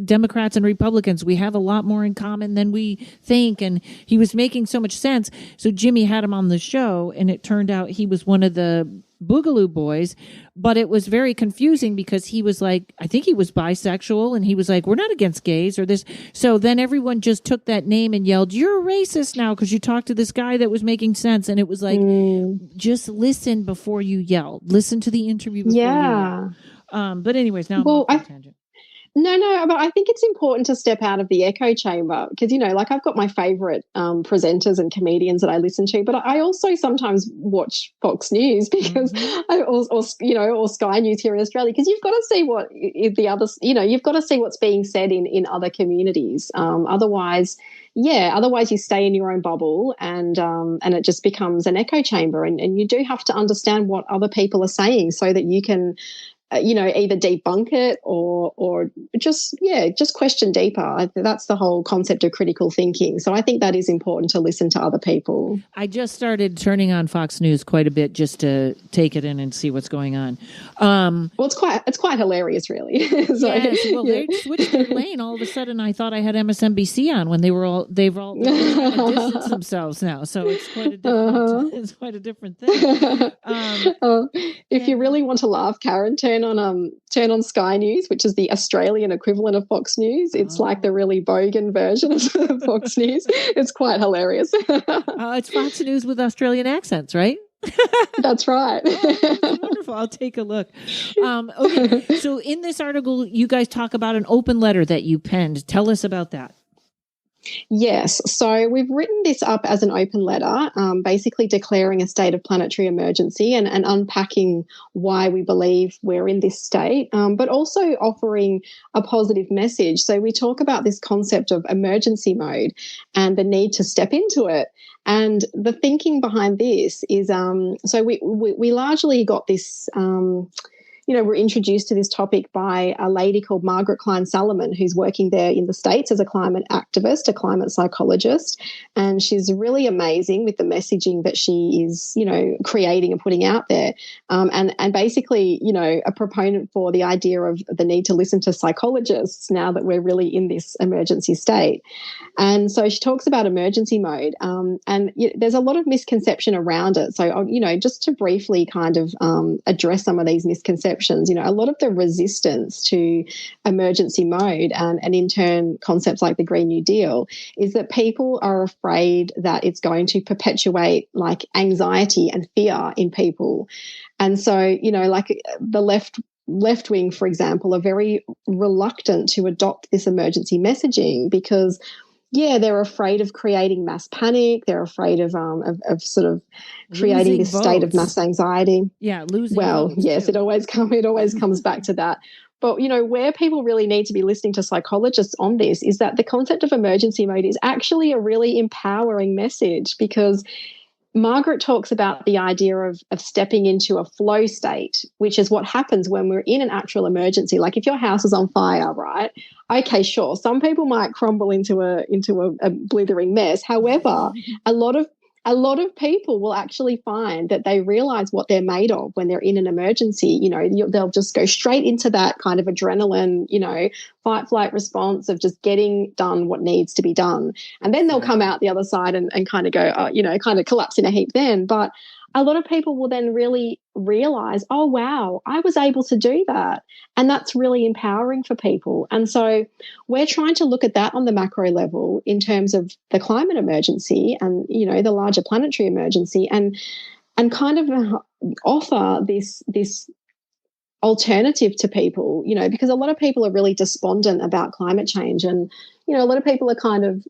Democrats and Republicans. We have a lot more in common than we think." And he was making so much sense. So Jimmy had him on the show, and it turned out he was one of the Boogaloo Boys, but it was very confusing because he was like, I think he was bisexual, and he was like, we're not against gays or this. So then everyone just took that name and yelled, you're a racist now because you talked to this guy that was making sense. And it was like, just listen before you yell. Listen to the interview before you yell. But anyways, now I'm off on a tangent. No, but I think it's important to step out of the echo chamber because, like I've got my favorite presenters and comedians that I listen to, but I also sometimes watch Fox News because or Sky News here in Australia, because you've got to see what the others, you've got to see what's being said in other communities. Otherwise you stay in your own bubble and it just becomes an echo chamber, and you do have to understand what other people are saying so that you can either debunk it or just question deeper. That's the whole concept of critical thinking. So I think that is important to listen to other people. I just started turning on Fox News quite a bit just to take it in and see what's going on. Well, it's quite hilarious, really. They switched their lane. All of a sudden, I thought I had MSNBC on when they're all trying to distance themselves now. So it's quite a different thing. If you really want to laugh, Karen, turn on Sky News, which is the Australian equivalent of Fox News. It's like the really bogan version of Fox News. It's quite hilarious. It's Fox News with Australian accents, right? That's right. That's wonderful. I'll take a look. Okay. So in this article, you guys talk about an open letter that you penned. Tell us about that. Yes. So we've written this up as an open letter, basically declaring a state of planetary emergency and unpacking why we believe we're in this state, but also offering a positive message. So we talk about this concept of emergency mode and the need to step into it. And the thinking behind this is, so we largely got this, we're introduced to this topic by a lady called Margaret Klein Salomon, who's working there in the States as a climate activist, a climate psychologist. And she's really amazing with the messaging that she is, creating and putting out there. And basically, a proponent for the idea of the need to listen to psychologists now that we're really in this emergency state. And so she talks about emergency mode. And there's a lot of misconception around it. So, just to briefly kind of address some of these misconceptions, a lot of the resistance to emergency mode and in turn concepts like the Green New Deal is that people are afraid that it's going to perpetuate like anxiety and fear in people. And so, like the left wing, for example, are very reluctant to adopt this emergency messaging because they're afraid of creating mass panic. They're afraid of sort of creating this state of mass anxiety. Yeah, losing. Well, yes, too. It always comes back to that. But, where people really need to be listening to psychologists on this is that the concept of emergency mode is actually a really empowering message, because Margaret talks about the idea of stepping into a flow state, which is what happens when we're in an actual emergency. Like if your house is on fire, right? Okay, sure. Some people might crumble into a blithering mess. However, a lot of people will actually find that they realize what they're made of when they're in an emergency. They'll just go straight into that kind of adrenaline, fight, flight response of just getting done what needs to be done. And then they'll come out the other side and kind of go, kind of collapse in a heap then. But a lot of people will then really realize, oh, wow, I was able to do that. And that's really empowering for people. And so we're trying to look at that on the macro level in terms of the climate emergency and, the larger planetary emergency and kind of offer this alternative to people, because a lot of people are really despondent about climate change. And, a lot of people are kind of,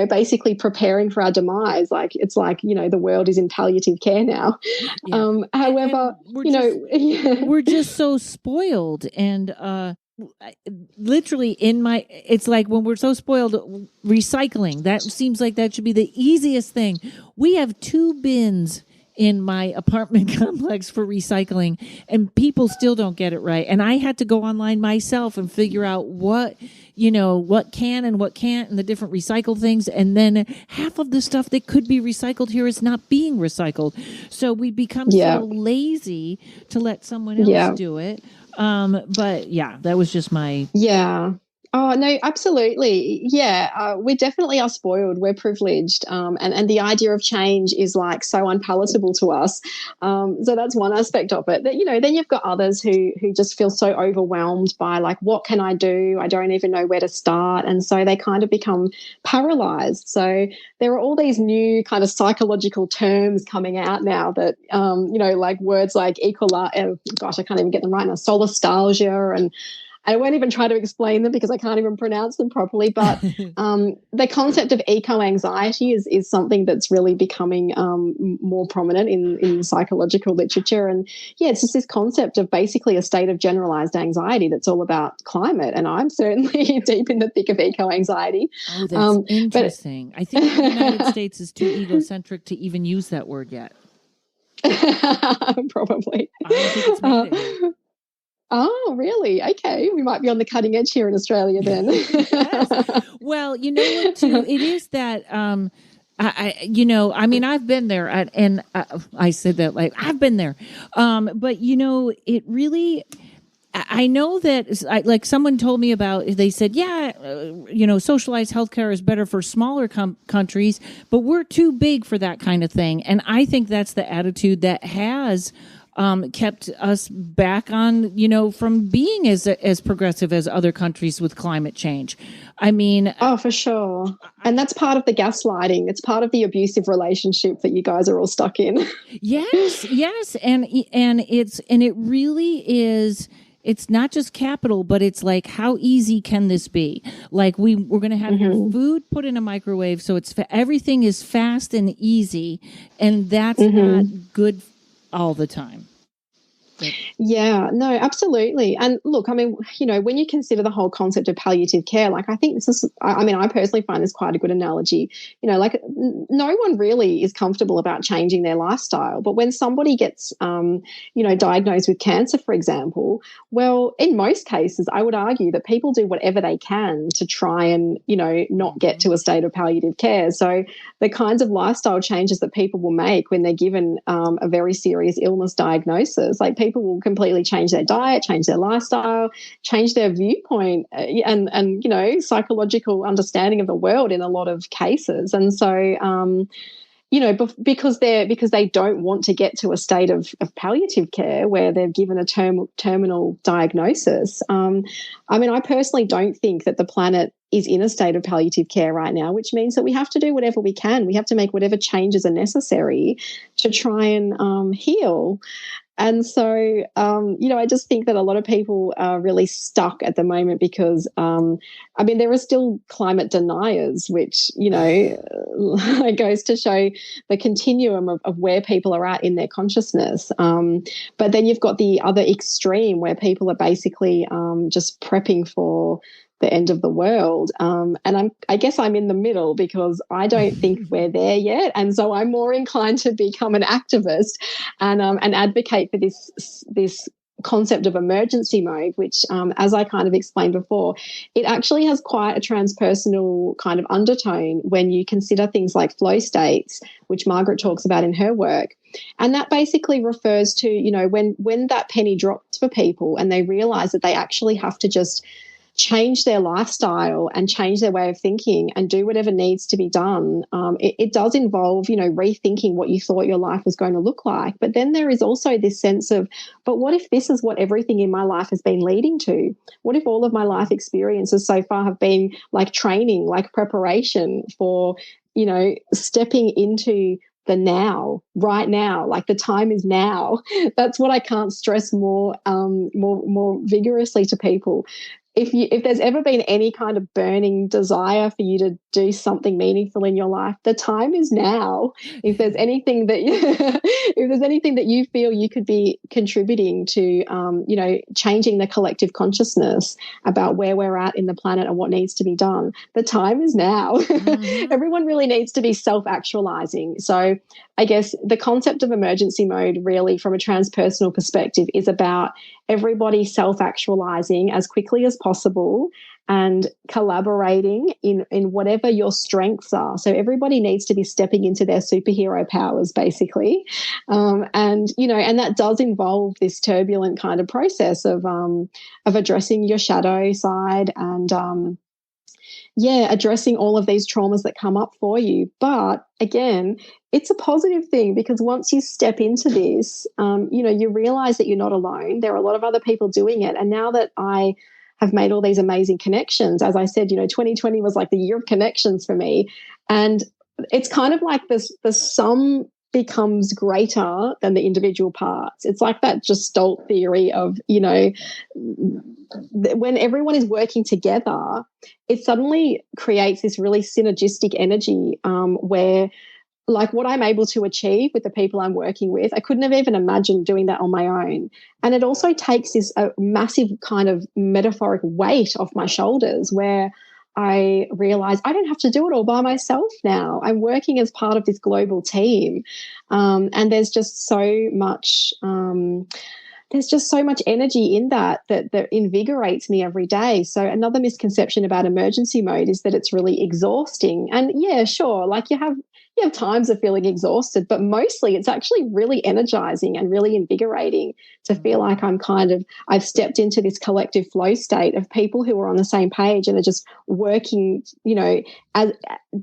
basically preparing for our demise. The world is in palliative care now. Yeah. However, we're just so spoiled. And literally it's like when we're so spoiled, recycling, that seems like that should be the easiest thing. We have 2 bins in my apartment complex for recycling, and people still don't get it right. And I had to go online myself and figure out what can and what can't and the different recycled things. And then half of the stuff that could be recycled here is not being recycled. So we become so lazy to let someone else do it. But that was just my... Yeah. Oh, no, absolutely. Yeah, we definitely are spoiled. We're privileged. And the idea of change is like so unpalatable to us. So that's one aspect of it. That, then you've got others who just feel so overwhelmed by like, what can I do? I don't even know where to start. And so they kind of become paralyzed. So there are all these new kind of psychological terms coming out now that, like words like I can't even get them right now, solastalgia I won't even try to explain them because I can't even pronounce them properly. But the concept of eco-anxiety is something that's really becoming more prominent in psychological literature. And yeah, it's just this concept of basically a state of generalized anxiety that's all about climate. And I'm certainly deep in the thick of eco-anxiety. Oh, that's interesting. I think the United States is too egocentric to even use that word yet. Probably. I don't think it's mandated. Oh, really? Okay. We might be on the cutting edge here in Australia then. Yes. Well, you know what, too? It is that, I've been there and I said that like I've been there. But, it really, I know that like someone told me about, they said, socialized healthcare is better for smaller countries, but we're too big for that kind of thing. And I think that's the attitude that has kept us back on, from being as progressive as other countries with climate change. I mean, oh, for sure. And that's part of the gaslighting. It's part of the abusive relationship that you guys are all stuck in. Yes. And it really is. It's not just capital, but it's like, how easy can this be? Like we're going to have your food put in a microwave. So everything is fast and easy. And that's not good all the time. Yeah, no, absolutely. And look, I mean, when you consider the whole concept of palliative care, like I think this is, I personally find this quite a good analogy. Like no one really is comfortable about changing their lifestyle. But when somebody gets, diagnosed with cancer, for example, well, in most cases, I would argue that people do whatever they can to try and, not get to a state of palliative care. So the kinds of lifestyle changes that people will make when they're given a very serious illness diagnosis, like people will completely change their diet, change their lifestyle, change their viewpoint and psychological understanding of the world in a lot of cases. And so because they don't want to get to a state of palliative care where they're given a terminal diagnosis. I personally don't think that the planet is in a state of palliative care right now, which means that we have to do whatever we can. We have to make whatever changes are necessary to try and heal. And so, I just think that a lot of people are really stuck at the moment because, there are still climate deniers, which, goes to show the continuum of where people are at in their consciousness. But then you've got the other extreme where people are basically just prepping for the end of the world. And I guess I'm in the middle because I don't think we're there yet. And so I'm more inclined to become an activist and advocate for this concept of emergency mode, which, as I kind of explained before, it actually has quite a transpersonal kind of undertone when you consider things like flow states, which Margaret talks about in her work. And that basically refers to, when that penny drops for people and they realize that they actually have to just change their lifestyle and change their way of thinking and do whatever needs to be done. It does involve, rethinking what you thought your life was going to look like. But then there is also this sense of, but what if this is what everything in my life has been leading to? What if all of my life experiences so far have been like training, like preparation for, stepping into the now, right now, like the time is now. That's what I can't stress more vigorously to people. If there's ever been any kind of burning desire for you to do something meaningful in your life, the time is now. If there's anything that you feel you could be contributing to, changing the collective consciousness about where we're at in the planet and what needs to be done, the time is now. Mm-hmm. Everyone really needs to be self-actualizing. So I guess the concept of emergency mode really from a transpersonal perspective is about everybody self-actualizing as quickly as possible and collaborating in whatever your strengths are. So everybody needs to be stepping into their superhero powers, basically. And that does involve this turbulent kind of process of addressing your shadow side and, addressing all of these traumas that come up for you. But again, it's a positive thing because once you step into this, you realize that you're not alone. There are a lot of other people doing it. And now that I have made all these amazing connections, as I said, 2020 was like the year of connections for me. And it's kind of like the sum becomes greater than the individual parts. It's like that Gestalt theory of, when everyone is working together, it suddenly creates this really synergistic energy where, like, what I'm able to achieve with the people I'm working with, I couldn't have even imagined doing that on my own. And it also takes this massive kind of metaphoric weight off my shoulders where I realize I don't have to do it all by myself now. I'm working as part of this global team. And there's just so much energy in that invigorates me every day. So another misconception about emergency mode is that it's really exhausting. And yeah, sure, like you have times of feeling exhausted, but mostly it's actually really energizing and really invigorating to feel like I've stepped into this collective flow state of people who are on the same page and are just working, as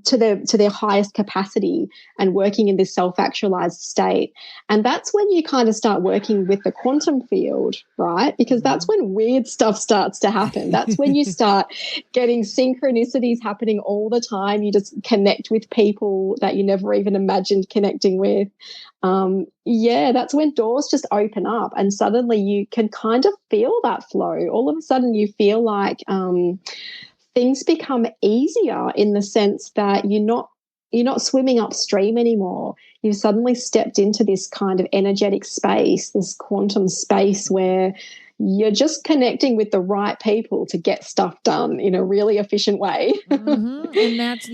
to their highest capacity and working in this self-actualized state. And that's when you kind of start working with the quantum field, right? Because that's when weird stuff starts to happen. That's when you start getting synchronicities happening all the time. You just connect with people that you never even imagined connecting with. That's when doors just open up and suddenly you can kind of feel that flow. All of a sudden you feel like things become easier in the sense that you're not swimming upstream anymore. You've suddenly stepped into this kind of energetic space, this quantum space where you're just connecting with the right people to get stuff done in a really efficient way. And that's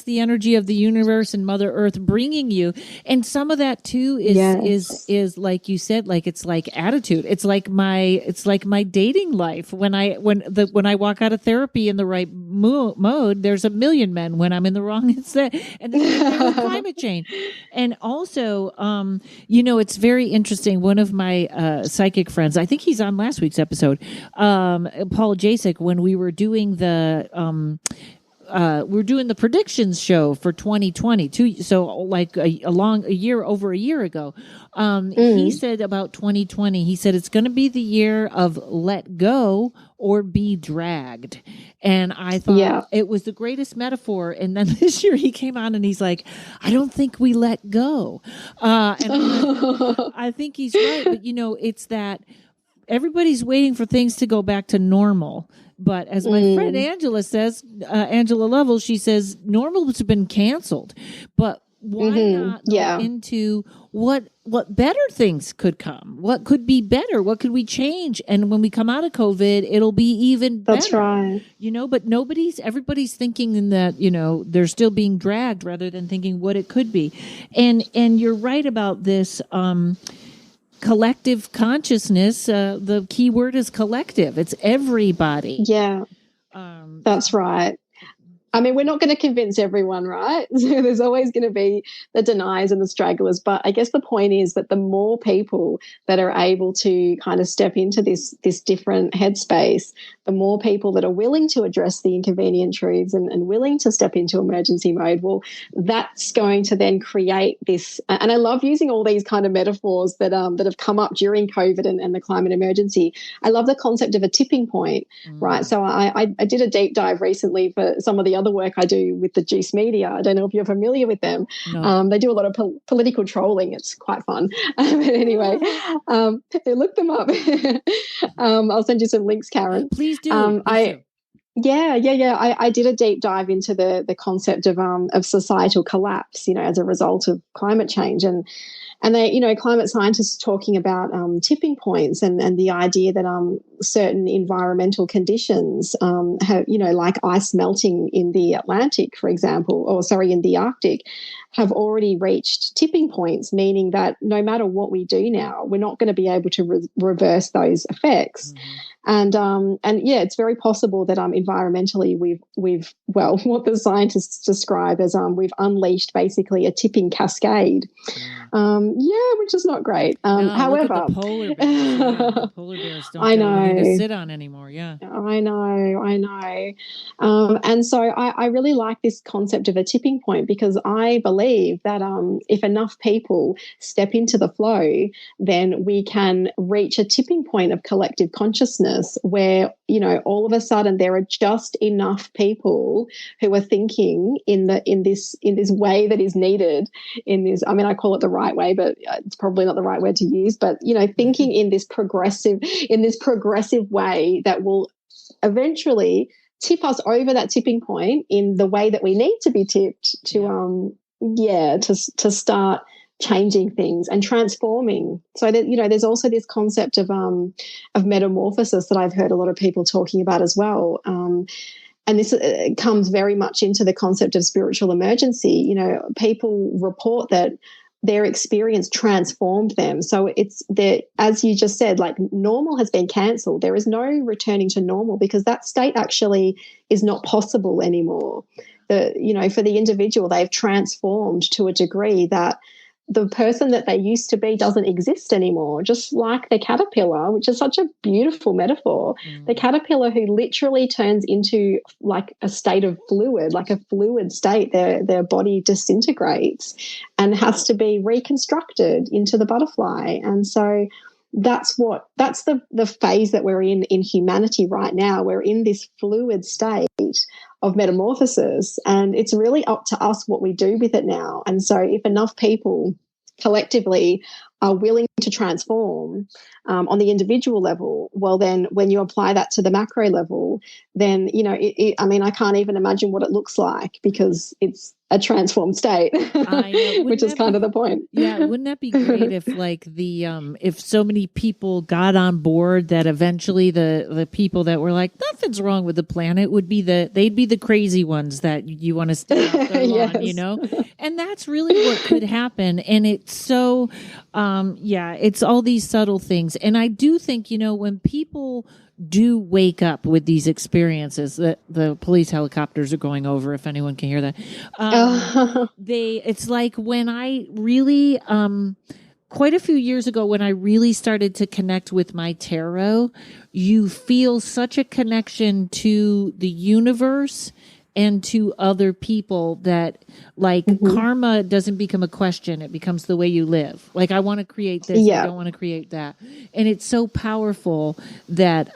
the energy of the universe and Mother Earth bringing you. And some of that too is like you said, like it's like attitude. It's like my dating life. When I walk out of therapy in the right mode, there's a million men. When I'm in the wrong, and there's climate change. And also, it's very interesting. One of my psychic friends, I think he's on last week's episode, Paul Jasek, when we were doing the predictions show for 2022. So like over a year ago, he said about 2020, he said it's going to be the year of let go or be dragged. And I thought it was the greatest metaphor. And then this year he came on and he's like, I don't think we let go. And I think he's right. But it's that everybody's waiting for things to go back to normal. But as my friend Angela says, Angela Lovell, she says, normal has been canceled. But why not go into what better things could come? What could be better? What could we change? And when we come out of COVID, it'll be even better. That's right. But everybody's thinking in that, they're still being dragged rather than thinking what it could be. And you're right about this, collective consciousness. The key word is collective. It's everybody. Yeah, that's right. I mean, we're not going to convince everyone, right? So there's always going to be the deniers and the stragglers. But I guess the point is that the more people that are able to kind of step into this different headspace, the more people that are willing to address the inconvenient truths and willing to step into emergency mode, well, that's going to then create this. And I love using all these kind of metaphors that have come up during COVID and the climate emergency. I love the concept of a tipping point, right? So I did a deep dive recently for some of the other work I do with the Juice Media. I don't know if you're familiar with them. No. They do a lot of political trolling. It's quite fun. But anyway, look them up. I'll send you some links, Karen. Please do. I did a deep dive into the concept of societal collapse, as a result of climate change. And they, climate scientists talking about tipping points and the idea that certain environmental conditions have, like ice melting in the Atlantic, for example, in the Arctic, have already reached tipping points, meaning that no matter what we do now, we're not going to be able to reverse those effects. And it's very possible that environmentally we've what the scientists describe as we've unleashed basically a tipping cascade. Which is not great. However, look at the polar bears. The polar bears don't have anything to sit on anymore. Yeah, I know. And so I really like this concept of a tipping point because I believe that if enough people step into the flow, then we can reach a tipping point of collective consciousness consciousness where, all of a sudden there are just enough people who are thinking in this way that is needed in this, I mean, I call it the right way, but it's probably not the right word to use, but, thinking in this progressive way that will eventually tip us over that tipping point in the way that we need to be tipped to start changing things and transforming. So that, there's also this concept of metamorphosis that I've heard a lot of people talking about as well. And this comes very much into the concept of spiritual emergency. People report that their experience transformed them. So it's there, as you just said, like normal has been cancelled. There is no returning to normal because that state actually is not possible anymore. For the individual, they've transformed to a degree that the person that they used to be doesn't exist anymore, just like the caterpillar, which is such a beautiful metaphor. The caterpillar who literally turns into like a state of fluid, like a fluid state, their body disintegrates and has to be reconstructed into the butterfly. And so that's the phase that we're in humanity right now. We're in this fluid state of metamorphosis, and it's really up to us what we do with it now. And so if enough people collectively are willing to transform on the individual level, well, then when you apply that to the macro level, then, I can't even imagine what it looks like because it's a transformed state, which is kind of the point. Yeah. Wouldn't that be great if if so many people got on board that eventually the people that were like, nothing's wrong with the planet they'd be the crazy ones that you want to stay off their lawn, and that's really what could happen. And it's so, it's all these subtle things. And I do think, when people do wake up with these experiences that the police helicopters are going over, if anyone can hear that, it's like when I really, quite a few years ago, when I really started to connect with my tarot, you feel such a connection to the universe and to other people that karma doesn't become a question. It becomes the way you live. Like, I want to create this. I don't want to create that. And it's so powerful that,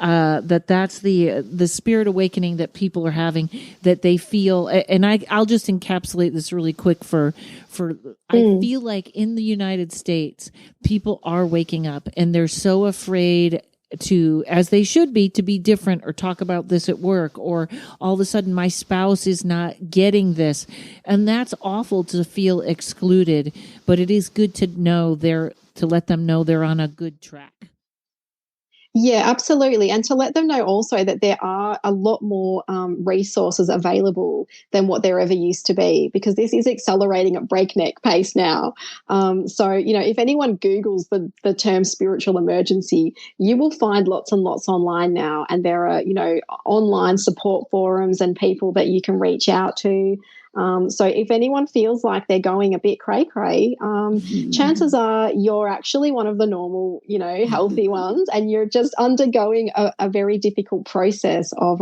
that's the spirit awakening that people are having, that they feel. And I'll just encapsulate this really quick I feel like in the United States, people are waking up and they're so afraid to, as they should be, to be different or talk about this at work, or all of a sudden my spouse is not getting this. And that's awful to feel excluded, but it is good to know to let them know they're on a good track. Yeah, absolutely. And to let them know also that there are a lot more resources available than what there ever used to be, because this is accelerating at breakneck pace now. So, if anyone Googles the term spiritual emergency, you will find lots and lots online now. And there are, online support forums and people that you can reach out to. So if anyone feels like they're going a bit cray-cray, chances are you're actually one of the normal, healthy ones, and you're just undergoing a very difficult process of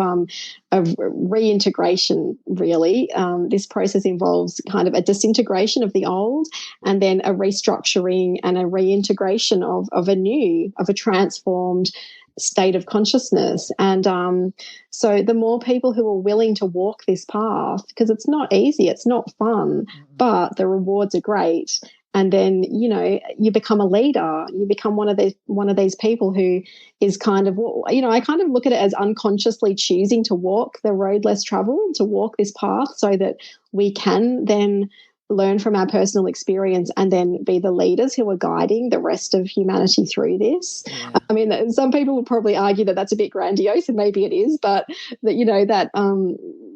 reintegration, really. This process involves kind of a disintegration of the old and then a restructuring and a reintegration of a transformed state of consciousness. And so the more people who are willing to walk this path, because it's not easy, it's not fun, but the rewards are great. And then, you become a leader. You become one of these people who is kind of, I kind of look at it as unconsciously choosing to walk the road less traveled, to walk this path so that we can then learn from our personal experience and then be the leaders who are guiding the rest of humanity through this. Yeah. I mean, some people would probably argue that that's a bit grandiose, and maybe it is, but that,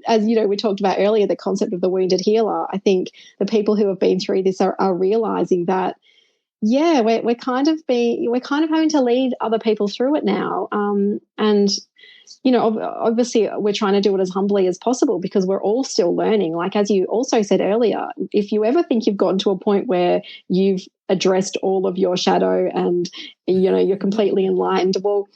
as we talked about earlier, the concept of the wounded healer, I think the people who have been through this are realizing that, we're kind of having to lead other people through it now. And obviously we're trying to do it as humbly as possible, because we're all still learning. Like, as you also said earlier, if you ever think you've gotten to a point where you've addressed all of your shadow and, you're completely enlightened, well,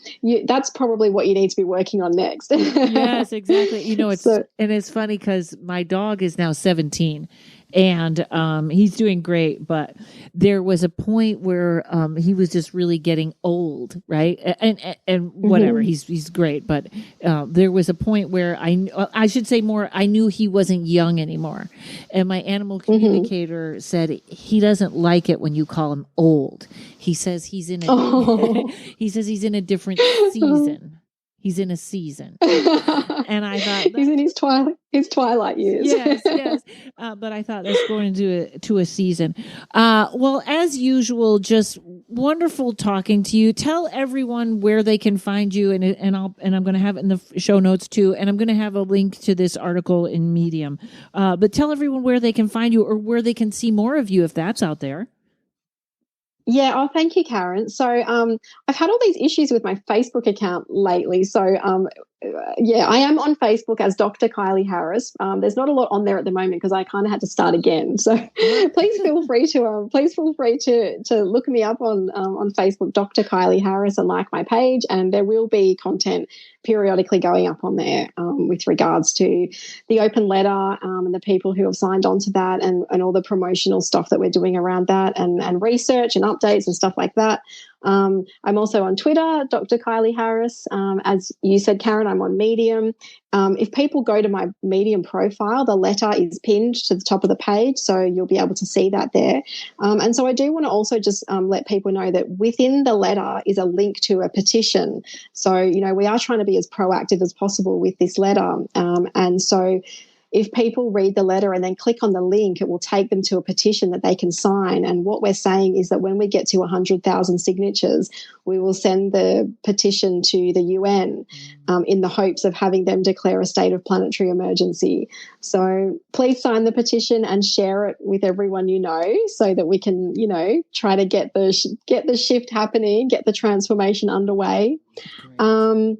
that's probably what you need to be working on next. Yes, exactly. And it's funny because my dog is now 17, and he's doing great. But there was a point where he was just really getting old, right? And whatever, he's great, but there was a point where I should say more. I knew he wasn't young anymore, and my animal communicator said he doesn't like it when you call him old. He says he's in a he says he's in a different season. He's in a season, and I thought he's in his twilight years. Yes. But I thought that's going to a season. Well, as usual, just wonderful talking to you. Tell everyone where they can find you, and I'm going to have it in the show notes too, and I'm going to have a link to this article in Medium. But tell everyone where they can find you or where they can see more of you if that's out there. Yeah. Oh, thank you, Karen. So I've had all these issues with my Facebook account lately. So I am on Facebook as Dr. Kylie Harris. There's not a lot on there at the moment because I kind of had to start again. So please feel free to look me up on Facebook, Dr. Kylie Harris, and like my page. And there will be content periodically going up on there with regards to the open letter and the people who have signed on to that and all the promotional stuff that we're doing around that and research and updates and stuff like that. I'm also on Twitter, Dr. Kylie Harris. As you said, Karen, I'm on Medium. If people go to my Medium profile, the letter is pinned to the top of the page, so you'll be able to see that there. And so I do want to also just let people know that within the letter is a link to a petition. So, we are trying to be as proactive as possible with this letter. And so if people read the letter and then click on the link, it will take them to a petition that they can sign. And what we're saying is that when we get to 100,000 signatures, we will send the petition to the UN in the hopes of having them declare a state of planetary emergency. So please sign the petition and share it with everyone you know so that we can, try to get the shift happening, get the transformation underway. And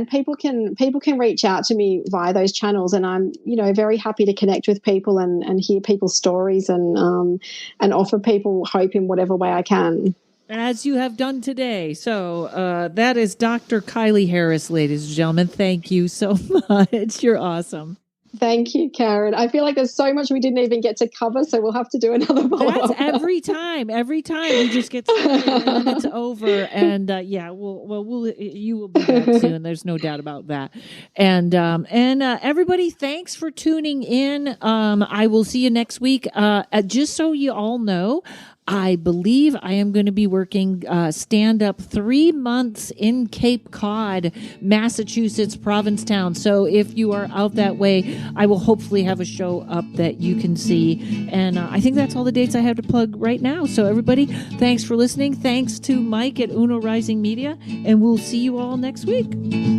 people can reach out to me via those channels, and I'm very happy to connect with people and hear people's stories and offer people hope in whatever way I can. As you have done today. So that is Dr. Kylie Harris, ladies and gentlemen. Thank you so much. You're awesome. Thank you, Karen. I feel like there's so much we didn't even get to cover, so we'll have to do another follow-up. That's every time. Every time we just get started and then it's over. And you will be back soon. There's no doubt about that. And everybody, thanks for tuning in. I will see you next week. Just so you all know, I believe I am going to be working stand-up 3 months in Cape Cod, Massachusetts, Provincetown. So if you are out that way, I will hopefully have a show up that you can see. And I think that's all the dates I have to plug right now. So everybody, thanks for listening. Thanks to Mike at Uno Rising Media, and we'll see you all next week.